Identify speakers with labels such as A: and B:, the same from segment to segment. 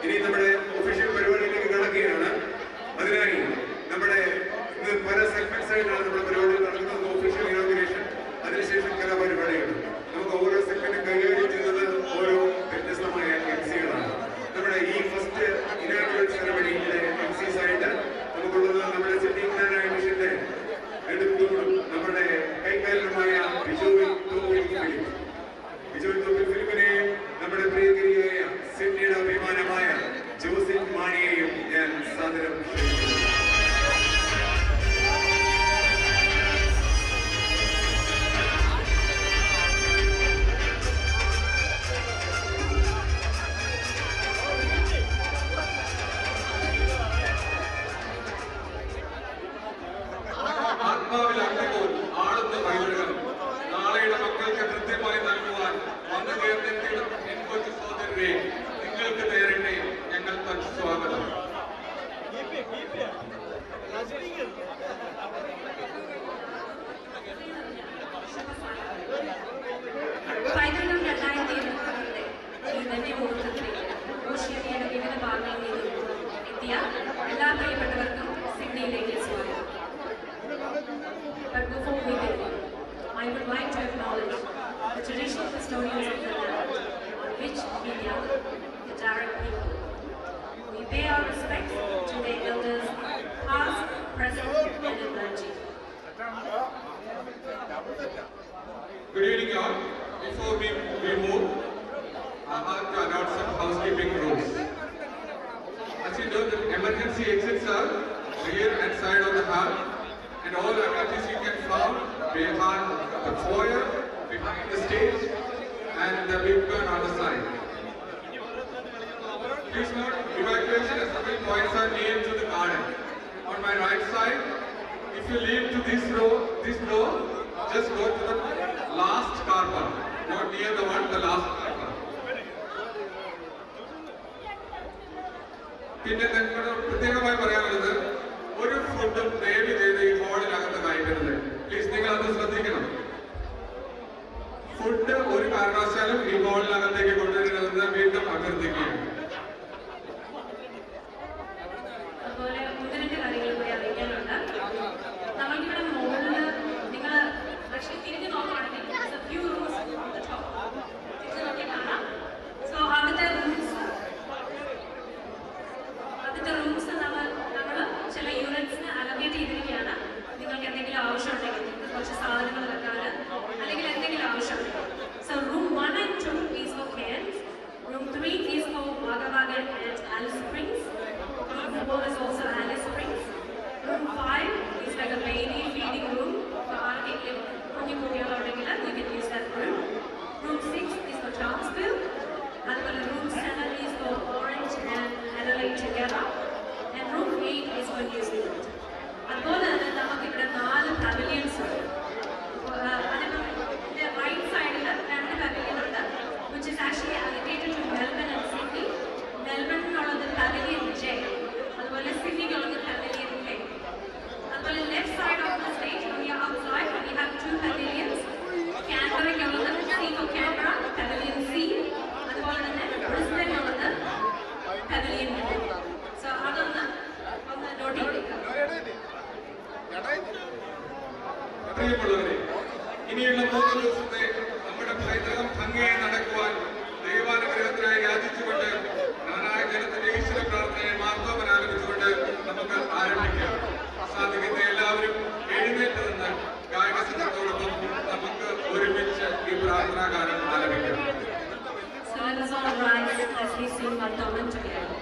A: ഇനി നമ്മുടെ ഒഫീഷ്യൽ പരിപാടിയിലേക്ക് കടക്കുകയാണ്. അതിനായി നമ്മുടെ ഇന്ന് പല സെഗ്മെന്റ്സ് ആയിട്ടാണ് നമ്മുടെ പരിപാടി നടക്കുന്നത്. ഒഫീഷ്യൽ ഇനോഗ്രേഷൻ, അതിനുശേഷം കലാപരിപാടികൾ. നമുക്ക് ഓരോ സെഗ്മെന്റും കൈകാര്യം ചെയ്യുന്നത് ഓരോ വ്യത്യസ്തമായ എംസികളാണ്. നമ്മുടെ ഈ ഫസ്റ്റ് ഇനാഗുറൽ സെറമണിയിലെ എംസീസ് ആയിട്ട് നമുക്കുള്ളത് നമ്മുടെ സിറ്റിംഗ് പ്ലാനായ മിഷന്റെ നെടുംതൂണും നമ്മുടെ കൈക്കാരനുമായ ബിജോയ് തോപ്പിൽ ഫിലിപ്പിനെയും നമ്മുടെ പ്രിയകരിയായ സിഡ്നിയുടെ അഭിമാനമായ ജോസിഫ് മാണിയെയും ഞാൻ സാദരം നിങ്ങൾക്ക് നേരിട്ട് ഞങ്ങൾ സ്വാഗതം.
B: പൈതൃകം 2020 ഈ ധന്യ മുഹൂർത്തത്തിലേക്ക് ഓഷ്യാനിയുടെ വിവിധ ഭാഗങ്ങളിൽ നിന്നും എത്തിയ എല്ലാ പ്രിയപ്പെട്ടവർക്കും സിഡ്നിയിലേക്ക് സ്വാഗതം. But before we begin, I would like to acknowledge the traditional custodians of the land on which we gather, the Darug people. We pay our respects to their elders, past, present, and emerging.
A: Good evening, all. Before we move, I have to announce some housekeeping rules. As you know, the emergency exits are rear and side of the hall, and all amenities you can find behind the foyer, behind the stage, and the big gun on the side. Please note, evacuation assembly points are near to the garden. On my right side, if you leave to this door, just go to the last car park, not near the last car park. പിന്നെ പ്രത്യേകമായി പറയാനുള്ളത്, ഒരു ഫുഡും ദയവ് ചെയ്ത് ഈ ഹോളിനകത്ത് കഴിക്കരുത്. Please നിങ്ങൾ അത് ശ്രദ്ധിക്കണം. ഫുഡ് ഒരു കാരണവശാലും ഈ ഹോളിനകത്തേക്ക് കൊണ്ടുവരരുതെന്ന് വീണ്ടും അഭ്യർത്ഥിക്കുകയാണ്.
B: അതുപോലെ ഒന്ന് രണ്ട് കാര്യങ്ങൾ കൂടി അറിയിക്കാനുണ്ട്. നമ്മൾക്കിവിടെ മുകളിൽ നിങ്ങൾ പക്ഷേ തിരിഞ്ഞു നോക്കുകയാണെങ്കിൽ അതിന്റെ റൂംസ് നമ്മൾ ചില യൂണിറ്റ്സിന് അലോക്കേറ്റ് ചെയ്തിരിക്കുകയാണ്. നിങ്ങൾക്ക് എന്തെങ്കിലും ആവശ്യമുണ്ടെങ്കിൽ നിങ്ങൾക്ക് കുറച്ച് സാധനങ്ങൾ വെക്കാൻ അല്ലെങ്കിൽ എന്തെങ്കിലും ആവശ്യമുണ്ടെങ്കിൽ. So room 1 and 2 is for kids. Room 3 is for Wagga Wagga and Alice Springs. Room 4 is also Alice Springs. Room 5 is like a baby feeding room. For ആർക്കെങ്കിലും കുഞ്ഞു കുട്ടികളുണ്ടെങ്കിൽ you can use that room. Room 6 is for Townsville. അതുപോലെ room 7 is for Orange and Adelaide together. And room 8 is for New Zealand. അതുപോലെ തന്നെ നമുക്കിവിടെ 4 pavilions ഉണ്ട്. അതിന്റെ right സൈഡിൽ 2 pavilion ഉണ്ട്, which is actually allocated to Melbourne and Sydney. മെൽബണിനുള്ളത് pavilion J, അതുപോലെ സിഡ്നിക്കുള്ളത് പവലിയൻ K. അതുപോലെ left side of the stage on the outside we have 2 pavilions. കാൻബറയ്ക്കുള്ളത് C for Canberra, pavilion C. അതുപോലെ തന്നെ ബ്രിസ്ബനിലുള്ളത് പവലിയൻ D. സോ അതൊന്ന് note ചെയ്തേക്കാം.
A: പ്രിയമുള്ളവരെ, ഇനിയുള്ള 3 ദിവസത്തെ നമ്മുടെ പൈതൃകം ഭംഗിയായി നടക്കുവാൻ ദൈവാനുഗ്രഹത്തിനായി യാചിച്ചുകൊണ്ട് നാനായ ജനത്തിന്റെ ഈശ്വര പ്രാർത്ഥനയെ മാർത്തോമൻ ആലപിച്ചുകൊണ്ട് നമുക്ക് ആരംഭിക്കാം. സാധിക്കുന്ന എല്ലാവരും എഴുന്നേറ്റ് നിന്ന് ഗായക സംഘത്തോടൊപ്പം നമുക്ക് ഒരുമിച്ച് ഈ പ്രാർത്ഥനാ ഗാനം ആലപിക്കാം.
B: So let us all rise as we sing Martoman together.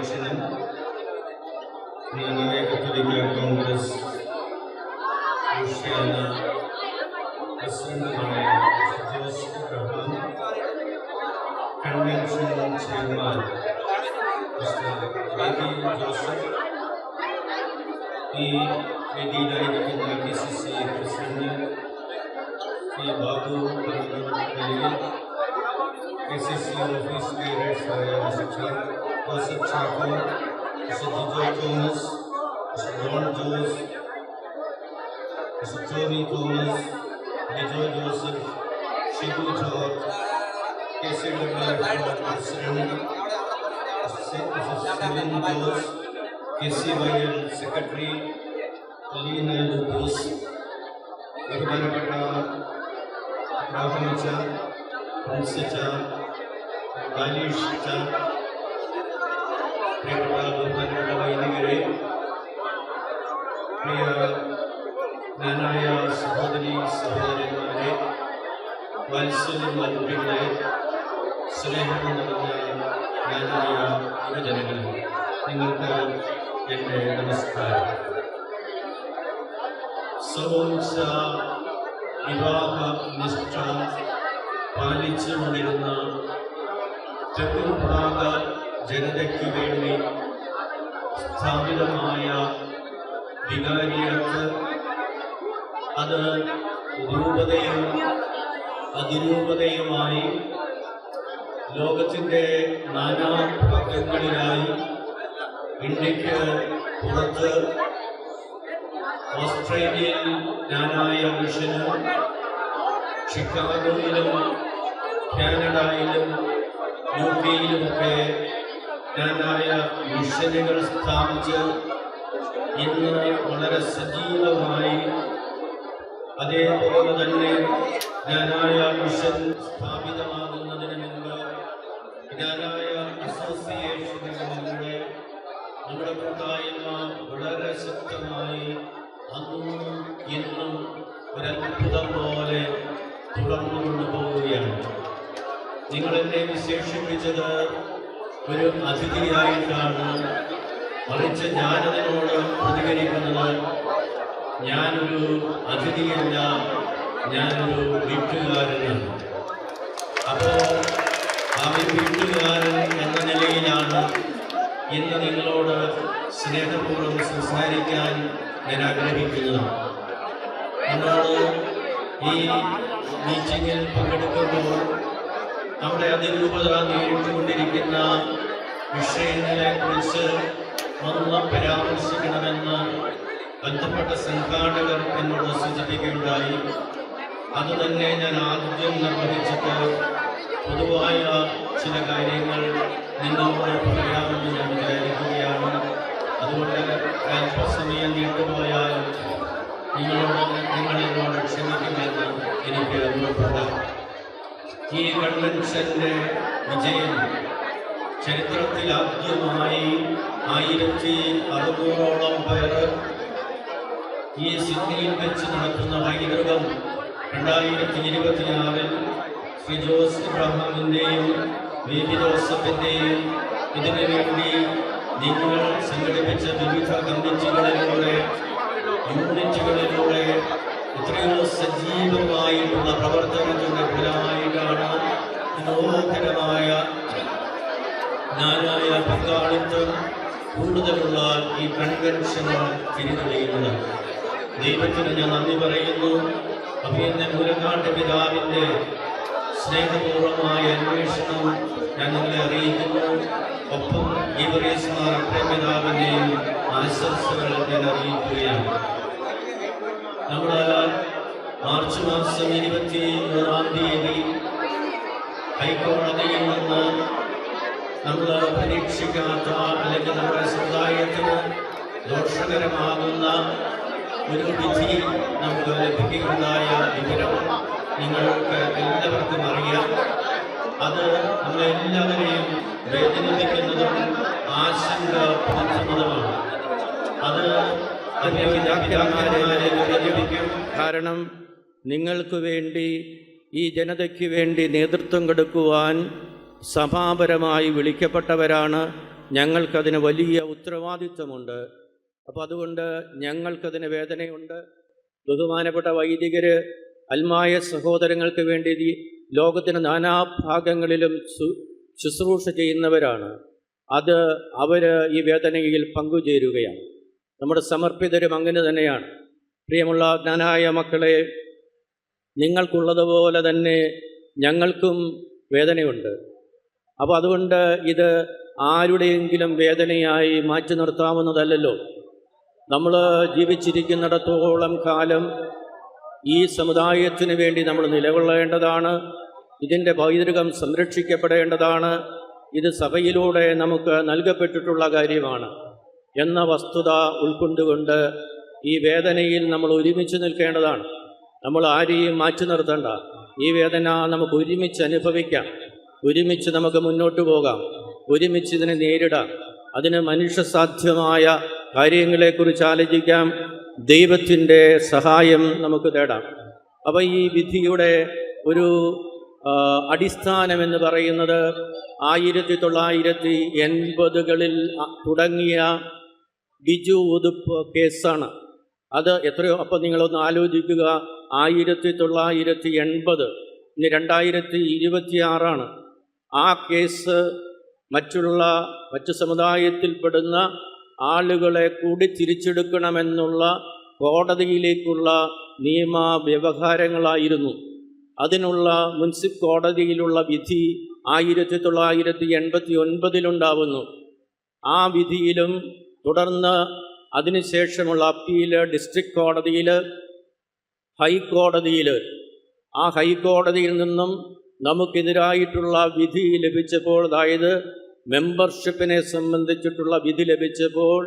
C: അധ്യക്ഷനും കത്തോലിക്ക കോൺഗ്രസ് ഏഷ്യാന പ്രസിഡന്റുമായ Jose Abraham, convention chairman mister Baby Joseph, ഈ വേദിയിലായിരിക്കുന്ന KCC president Shri Babu KCC office ലീഡേഴ്സായ mister Joseph Chacko, mister Jijo Thomas, mister John Jose, mister Tommy Thomas, Jijo Joseph, Shibu George, KCW president Celine Jose, KCYL secretary Leena Lukose, ബഹുമാനപ്പെട്ട രാഘവച്ച, പ്രിൻസിച്ച, ബാലീഷിച്ച, പ്രിയപ്പെട്ട ബഹുമാനപ്പെട്ട വൈദികരെ, പ്രിയ ജ്ഞാനായ സഹോദരി സഹോദരന്മാരെ, വാത്സല്യമുള്ള കുട്ടികളെ, സ്നേഹം നിറഞ്ഞ ജ്ഞാനായ യുവജനങ്ങളെ, നിങ്ങൾക്ക് എൻ്റെ നമസ്കാരം. സർവോച്ച വിവാഹ നിഷ്ഠ പാലിച്ചുകൊണ്ടിരുന്ന തെക്കുഭാഗ ജനതയ്ക്ക് വേണ്ടി സ്ഥാപിതമായ വികാരിയത്ത്, അത് രൂപതയും അതിരൂപതയുമായി ലോകത്തിൻ്റെ നാനാഭാഗങ്ങളിലായി ഇന്ത്യക്ക് പുറത്ത് ഓസ്ട്രേലിയയിൽ ജ്ഞാനായ മിഷനും, ഷിക്കാഗോയിലും കാനഡയിലും UK-യിലുമൊക്കെ ജ്ഞാനായ മിഷനുകൾ സ്ഥാപിച്ച് ഇന്ന് വളരെ സജീവമായി, അതേപോലെ തന്നെ ജ്ഞാനായ മിഷൻ സ്ഥാപിതമാകുന്നതിന് മുമ്പ് ജ്ഞാനായ അസോസിയേഷനുകളിലൂടെ നമ്മുടെ കൂട്ടായ്മ വളരെ ശക്തമായി അന്നും ഇന്നും ഒരത്ഭുതം പോലെ തുടർന്നു കൊണ്ടുപോവുകയാണ്. നിങ്ങളെന്നെ വിശേഷിപ്പിച്ചത് ഒരു അതിഥിയായിട്ടാണ്, മറിച്ച് ഞാനതിനോട് പ്രതികരിക്കുന്നത് ഞാനൊരു അതിഥിയല്ല, ഞാനൊരു വീട്ടുകാരനാണ്. അപ്പോൾ ആ വീട്ടുകാരൻ എന്ന നിലയിലാണ് ഇന്ന് നിങ്ങളോട് സ്നേഹപൂർവ്വം സംസാരിക്കാൻ ഞാൻ ആഗ്രഹിക്കുന്നത്. നമ്മളോട് ഈ മീറ്റിങ്ങിൽ പങ്കെടുക്കുമ്പോൾ നമ്മുടെ അതിരൂപത നേരിട്ടുകൊണ്ടിരിക്കുന്ന വിഷയങ്ങളെക്കുറിച്ച് ഒന്ന് പരാമർശിക്കണമെന്ന് ബന്ധപ്പെട്ട സംഘാടകർ എന്നോട് സൂചിപ്പിക്കുകയുണ്ടായി. അതുതന്നെ ഞാൻ ആദ്യം നിർവഹിച്ചിട്ട് പൊതുവായ ചില കാര്യങ്ങൾ നിങ്ങളോട് പറയാമെന്ന് ഞാൻ വിചാരിക്കുകയാണ്. അതുകൊണ്ട് അല്പസമയം നീണ്ടുപോയാൽ നിങ്ങളെന്നോട് ക്ഷമിക്കുമെന്ന് എനിക്ക് അനുഭവപ്പെട്ടു. ഈ കൺവെൻഷന്റെ വിജയം ചരിത്രത്തിൽ ആദ്യമായി 1600ഓളം പേർ ഈ സിഡ്നിയിൽ വെച്ച് നടത്തുന്ന വൈദികം 2026 ശ്രീ ജോസ് എബ്രഹാമിൻ്റെയും ബേബി ജോസഫിൻ്റെയും ഇതിനു വേണ്ടി നിങ്ങൾ സംഘടിപ്പിച്ച വിവിധ കമ്മിറ്റികളിലൂടെ, യൂണിറ്റുകളിലൂടെ എത്രയോ സജീവമായിട്ടുള്ള പ്രവർത്തനങ്ങളുടെ ഫലമായിട്ടാണ് മനോഹരമായ ജ്ഞാനായ പങ്കാളിത്തം കൂടുതലുള്ള ഈ കൺവെൻഷന് തിരിതെളിയുന്നത്. ദൈവത്തിന് ഞാൻ നന്ദി പറയുന്നു. അഭിയന്ന മൂലക്കാട്ട് പിതാവിൻ്റെ സ്നേഹപൂർവമായ അന്വേഷണം ഞാൻ നിങ്ങളെ അറിയിക്കുന്നു. ഒപ്പം ഈവറീസ്മാർ പിതാവിൻ്റെയും ആശംസകൾ ഞാൻ അറിയിക്കുകയാണ്. നമ്മൾ മാർച്ച് മാസം 23-ാം തീയതി ഹൈക്കോടതിയിൽ നിന്ന് നമ്മൾ പരീക്ഷിക്കാത്ത, അല്ലെങ്കിൽ നമ്മുടെ സമുദായത്തിന് ദോഷകരമാകുന്ന ഒരു വിധി നമുക്ക് ലഭിക്കുകയുണ്ടായ വിവരം നിങ്ങൾക്ക് എല്ലാവർക്കും അറിയാം. അത് നമ്മളെല്ലാവരെയും വേദനിപ്പിക്കുന്നതും ആശങ്ക പതിക്കുന്നതുമാണ്. അത് കാരണം നിങ്ങൾക്ക് വേണ്ടി, ഈ ജനതയ്ക്ക് വേണ്ടി നേതൃത്വം കൊടുക്കുവാൻ സഭാപരമായി വിളിക്കപ്പെട്ടവരാണ്.
D: ഞങ്ങൾക്കതിന് വലിയ ഉത്തരവാദിത്വമുണ്ട്. അപ്പോൾ അതുകൊണ്ട് ഞങ്ങൾക്കതിന് വേദനയുണ്ട്. ബഹുമാനപ്പെട്ട വൈദികർ അൽമായ സഹോദരങ്ങൾക്ക് വേണ്ടി ലോകത്തിൻ്റെ നാനാഭാഗങ്ങളിലും ശുശ്രൂഷ ചെയ്യുന്നവരാണ്. അവർ ഈ വേദനയിൽ പങ്കുചേരുകയാണ്. നമ്മുടെ സമർപ്പിതരും അങ്ങനെ തന്നെയാണ്. പ്രിയമുള്ള ജ്ഞാനായ മക്കളെ, നിങ്ങൾക്കുള്ളതുപോലെ തന്നെ ഞങ്ങൾക്കും വേദനയുണ്ട്. അപ്പോൾ അതുകൊണ്ട് ഇത് ആരുടെയെങ്കിലും വേദനയായി മാറ്റി നിർത്താവുന്നതല്ലല്ലോ. നമ്മൾ ജീവിച്ചിരിക്കുന്നിടത്തോളം കാലം ഈ സമുദായത്തിന് വേണ്ടി നമ്മൾ നിലകൊള്ളേണ്ടതാണ്. ഇതിൻ്റെ പൈതൃകം സംരക്ഷിക്കപ്പെടേണ്ടതാണ്. ഇത് സഭയിലൂടെ നമുക്ക് നൽകപ്പെട്ടിട്ടുള്ള കാര്യമാണ് എന്ന വസ്തുത ഉൾക്കൊണ്ടുകൊണ്ട് ഈ വേദനയിൽ നമ്മൾ ഒരുമിച്ച് നിൽക്കേണ്ടതാണ്. നമ്മൾ ആരെയും മാറ്റി നിർത്തണ്ട. ഈ വേദന നമുക്ക് ഒരുമിച്ച് അനുഭവിക്കാം, ഒരുമിച്ച് നമുക്ക് മുന്നോട്ട് പോകാം, ഒരുമിച്ച് ഇതിനെ നേരിടാം. അതിന് മനുഷ്യസാധ്യമായ കാര്യങ്ങളെക്കുറിച്ച് ആലോചിക്കാം. ദൈവത്തിൻ്റെ സഹായം നമുക്ക് തേടാം. അപ്പോൾ ഈ വിധിയുടെ ഒരു അടിസ്ഥാനമെന്ന് പറയുന്നത് 1980കളിൽ തുടങ്ങിയ ബിജു ഉതുപ്പ് കേസാണ്. അത് എത്രയോ, അപ്പോൾ നിങ്ങളൊന്ന് ആലോചിക്കുക, 1980, ഇനി 2026. ആ കേസ് മറ്റു സമുദായത്തിൽപ്പെടുന്ന ആളുകളെ കൂടി തിരിച്ചെടുക്കണമെന്നുള്ള കോടതിയിലേക്കുള്ള നിയമ വ്യവഹാരങ്ങളായിരുന്നു. അതിനുള്ള മുനിസിപ്പൽ കോടതിയിലുള്ള വിധി 1989 ആ വിധിയിലും തുടർന്ന് അതിനുശേഷമുള്ള അപ്പീൽ ഡിസ്ട്രിക്ട് കോടതിയിൽ, ഹൈക്കോടതിയിൽ, ആ ഹൈക്കോടതിയിൽ നിന്നും നമുക്കെതിരായിട്ടുള്ള വിധി ലഭിച്ചപ്പോൾ, അതായത് മെമ്പർഷിപ്പിനെ സംബന്ധിച്ചിട്ടുള്ള വിധി ലഭിച്ചപ്പോൾ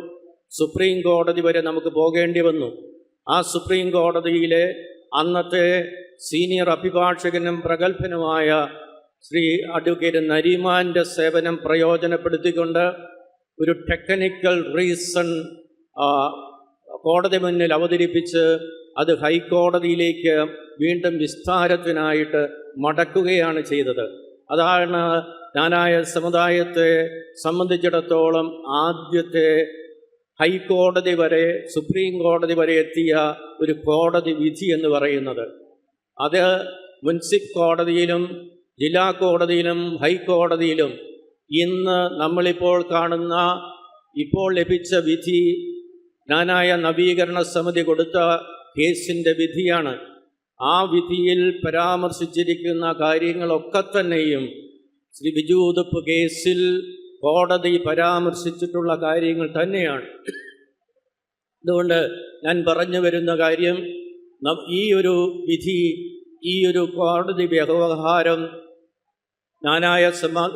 D: സുപ്രീം കോടതി വരെ നമുക്ക് പോകേണ്ടി വന്നു. ആ സുപ്രീം കോടതിയിലെ അന്നത്തെ സീനിയർ അഭിഭാഷകനും പ്രഗത്ഭനുമായ ശ്രീ അഡ്വക്കേറ്റ് നരിമാൻ്റെ സേവനം പ്രയോജനപ്പെടുത്തിക്കൊണ്ട് ഒരു ടെക്നിക്കൽ റീസൺ കോടതി മുന്നിൽ അവതരിപ്പിച്ച് അത് ഹൈക്കോടതിയിലേക്ക് വീണ്ടും വിസ്താരത്തിനായിട്ട് മടക്കുകയാണ് ചെയ്തത്. അതാണ് ജ്ഞാനായ സമുദായത്തെ സംബന്ധിച്ചിടത്തോളം ആദ്യത്തെ ഹൈക്കോടതി വരെ, സുപ്രീം കോടതി വരെ എത്തിയ ഒരു കോടതി വിധി എന്ന് പറയുന്നത്. അത് മുനിസിപ്പൽ കോടതിയിലും ജില്ലാ കോടതിയിലും ഹൈക്കോടതിയിലും ഇന്ന് നമ്മളിപ്പോൾ കാണുന്ന, ഇപ്പോൾ ലഭിച്ച വിധി ജ്ഞാനായ നവീകരണ സമിതി കൊടുത്ത കേസിൻ്റെ വിധിയാണ്. ആ വിധിയിൽ പരാമർശിച്ചിരിക്കുന്ന കാര്യങ്ങളൊക്കെ തന്നെയും ശ്രീ ബിജു ഉതുപ്പ് കേസിൽ കോടതി പരാമർശിച്ചിട്ടുള്ള കാര്യങ്ങൾ തന്നെയാണ്. അതുകൊണ്ട് ഞാൻ പറഞ്ഞു വരുന്ന കാര്യം, ഈ ഒരു വിധി, ഈ ഒരു കോടതി വ്യവഹാരം ജ്ഞാനായ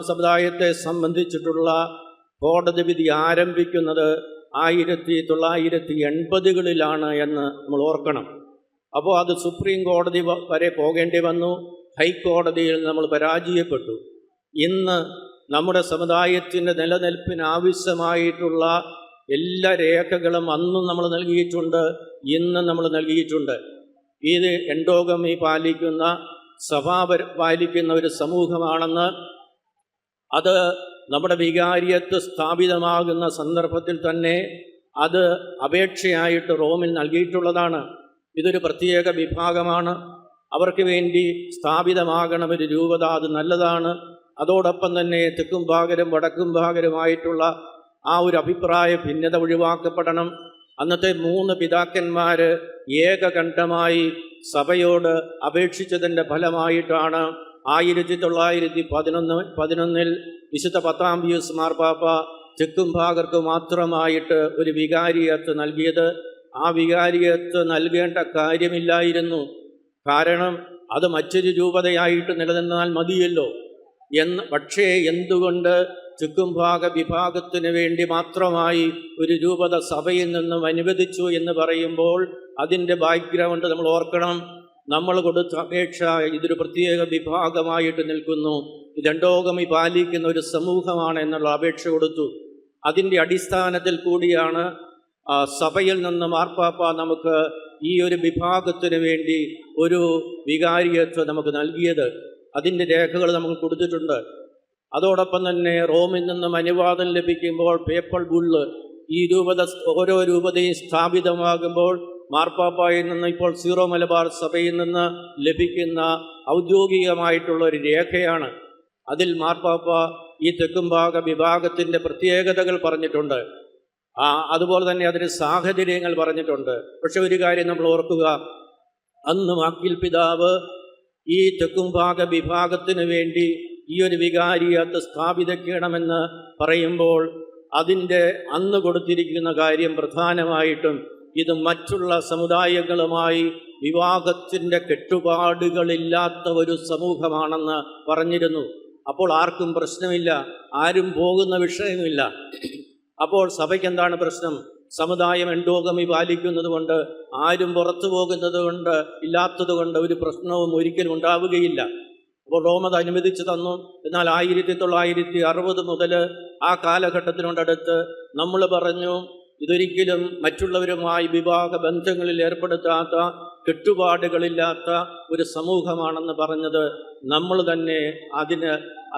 D: സമുദായത്തെ സംബന്ധിച്ചിട്ടുള്ള കോടതി വിധി ആരംഭിക്കുന്നത് 1980കളിലാണ് എന്ന് നമ്മൾ ഓർക്കണം. അപ്പോൾ അത് സുപ്രീം കോടതി വരെ പോകേണ്ടി വന്നു. ഹൈക്കോടതിയിൽ നമ്മൾ പരാജയപ്പെട്ടു. ഇന്ന് നമ്മുടെ സമുദായത്തിൻ്റെ നിലനിൽപ്പിന് ആവശ്യമായിട്ടുള്ള എല്ലാ രേഖകളും അന്നും നമ്മൾ നൽകിയിട്ടുണ്ട്, ഇന്നും നമ്മൾ നൽകിയിട്ടുണ്ട്. ഇത് എൻഡോഗമി പാലിക്കുന്ന, സഭ പാലിക്കുന്ന ഒരു സമൂഹമാണെന്ന്, അത് നമ്മുടെ വികാരിയത്ത് സ്ഥാപിതമാകുന്ന സന്ദർഭത്തിൽ തന്നെ അത് അപേക്ഷയായിട്ട് റോമിൽ നൽകിയിട്ടുള്ളതാണ്. ഇതൊരു പ്രത്യേക വിഭാഗമാണ്. അവർക്ക് വേണ്ടി സ്ഥാപിതമാകണം ഒരു രൂപത, അത് നല്ലതാണ്. അതോടൊപ്പം തന്നെ തെക്കും ഭാഗരും വടക്കും ഭാഗരുമായിട്ടുള്ള ആ ഒരു അഭിപ്രായ ഭിന്നത ഒഴിവാക്കപ്പെടണം. അന്നത്തെ 3 പിതാക്കന്മാർ ഏകകണ്ഠമായി സഭയോട് അപേക്ഷിച്ചതിൻ്റെ ഫലമായിട്ടാണ് 1911 വിശുദ്ധ പത്താംപിയൂസ് മാർപ്പാപ്പ തെക്കും ഭാഗർക്ക് മാത്രമായിട്ട് ഒരു വികാരിയത്ത് നൽകിയത്. ആ വികാരിയത്ത് നൽകേണ്ട കാര്യമില്ലായിരുന്നു. കാരണം അത് മറ്റൊരു രൂപതയായിട്ട് നിലനിന്നാൽ മതിയല്ലോ പക്ഷേ എന്തുകൊണ്ട് തെക്കുംഭാഗ വിഭാഗത്തിന് വേണ്ടി മാത്രമായി ഒരു രൂപത സഭയിൽ നിന്നും അനുവദിച്ചു എന്ന് പറയുമ്പോൾ അതിൻ്റെ ബാക്ക്ഗ്രൗണ്ട് നമ്മൾ ഓർക്കണം. നമ്മൾ കൊടുത്ത അപേക്ഷ ഇതൊരു പ്രത്യേക വിഭാഗമായിട്ട് നിൽക്കുന്നു, ഇതെണ്ടോഗമി പാലിക്കുന്ന ഒരു സമൂഹമാണ് എന്നുള്ള അപേക്ഷ കൊടുത്തു. അതിൻ്റെ അടിസ്ഥാനത്തിൽ കൂടിയാണ് സഭയിൽ നിന്ന് മാർപ്പാപ്പ നമുക്ക് ഈ ഒരു വിഭാഗത്തിന് വേണ്ടി ഒരു വികാരിയത്വം നമുക്ക് നൽകിയത്. അതിൻ്റെ രേഖകൾ നമുക്ക് കൊടുത്തിട്ടുണ്ട്. അതോടൊപ്പം തന്നെ റോമിൽ നിന്നും അനുവാദം ലഭിക്കുമ്പോൾ പേപ്പൽ ബുള്ള് ഈ ഓരോ രൂപതയും സ്ഥാപിതമാകുമ്പോൾ മാർപ്പാപ്പായിൽ നിന്ന് ഇപ്പോൾ സീറോ മലബാർ സഭയിൽ നിന്ന് ലഭിക്കുന്ന ഔദ്യോഗികമായിട്ടുള്ള ഒരു രേഖയാണ്. അതിൽ മാർപ്പാപ്പ ഈ തെക്കുംഭാഗ വിഭാഗത്തിൻ്റെ പ്രത്യേകതകൾ പറഞ്ഞിട്ടുണ്ട്. അതുപോലെ തന്നെ അതിന് സാഹചര്യങ്ങൾ പറഞ്ഞിട്ടുണ്ട്. പക്ഷെ ഒരു കാര്യം നമ്മൾ ഓർക്കുക, അന്ന് മാക്കിൽ പിതാവ് ഈ തെക്കുംഭാഗ വിഭാഗത്തിന് വേണ്ടി ഈ ഒരു വികാരിയത്ത് സ്ഥാപിതയ്ക്കണമെന്ന് പറയുമ്പോൾ അതിൻ്റെ അന്ന് കൊടുത്തിരിക്കുന്ന കാര്യം പ്രധാനമായിട്ടും ഇത് മറ്റുള്ള സമുദായങ്ങളുമായി വിവാഹത്തിൻ്റെ കെട്ടുപാടുകളില്ലാത്ത ഒരു സമൂഹമാണെന്ന് പറഞ്ഞിരുന്നു. അപ്പോൾ ആർക്കും പ്രശ്നമില്ല, ആരും പോകുന്ന വിഷയമില്ല. അപ്പോൾ സഭയ്ക്ക് എന്താണ് പ്രശ്നം? സമുദായം എൻഡോഗമി പാലിക്കുന്നത് കൊണ്ട്, ആരും പുറത്തു പോകുന്നത് കൊണ്ട്, ഇല്ലാത്തത് കൊണ്ട് ഒരു പ്രശ്നവും ഒരിക്കലും ഉണ്ടാവുകയില്ല. അപ്പോൾ റോം അത് അനുവദിച്ചു തന്നു. എന്നാൽ 1960 മുതൽ ആ കാലഘട്ടത്തിനോടടുത്ത് നമ്മൾ പറഞ്ഞു ഇതൊരിക്കലും മറ്റുള്ളവരുമായി വിവാഹ ബന്ധങ്ങളിൽ ഏർപ്പെടുത്താത്ത, കെട്ടുപാടുകളില്ലാത്ത ഒരു സമൂഹമാണെന്ന് പറഞ്ഞത് നമ്മൾ തന്നെ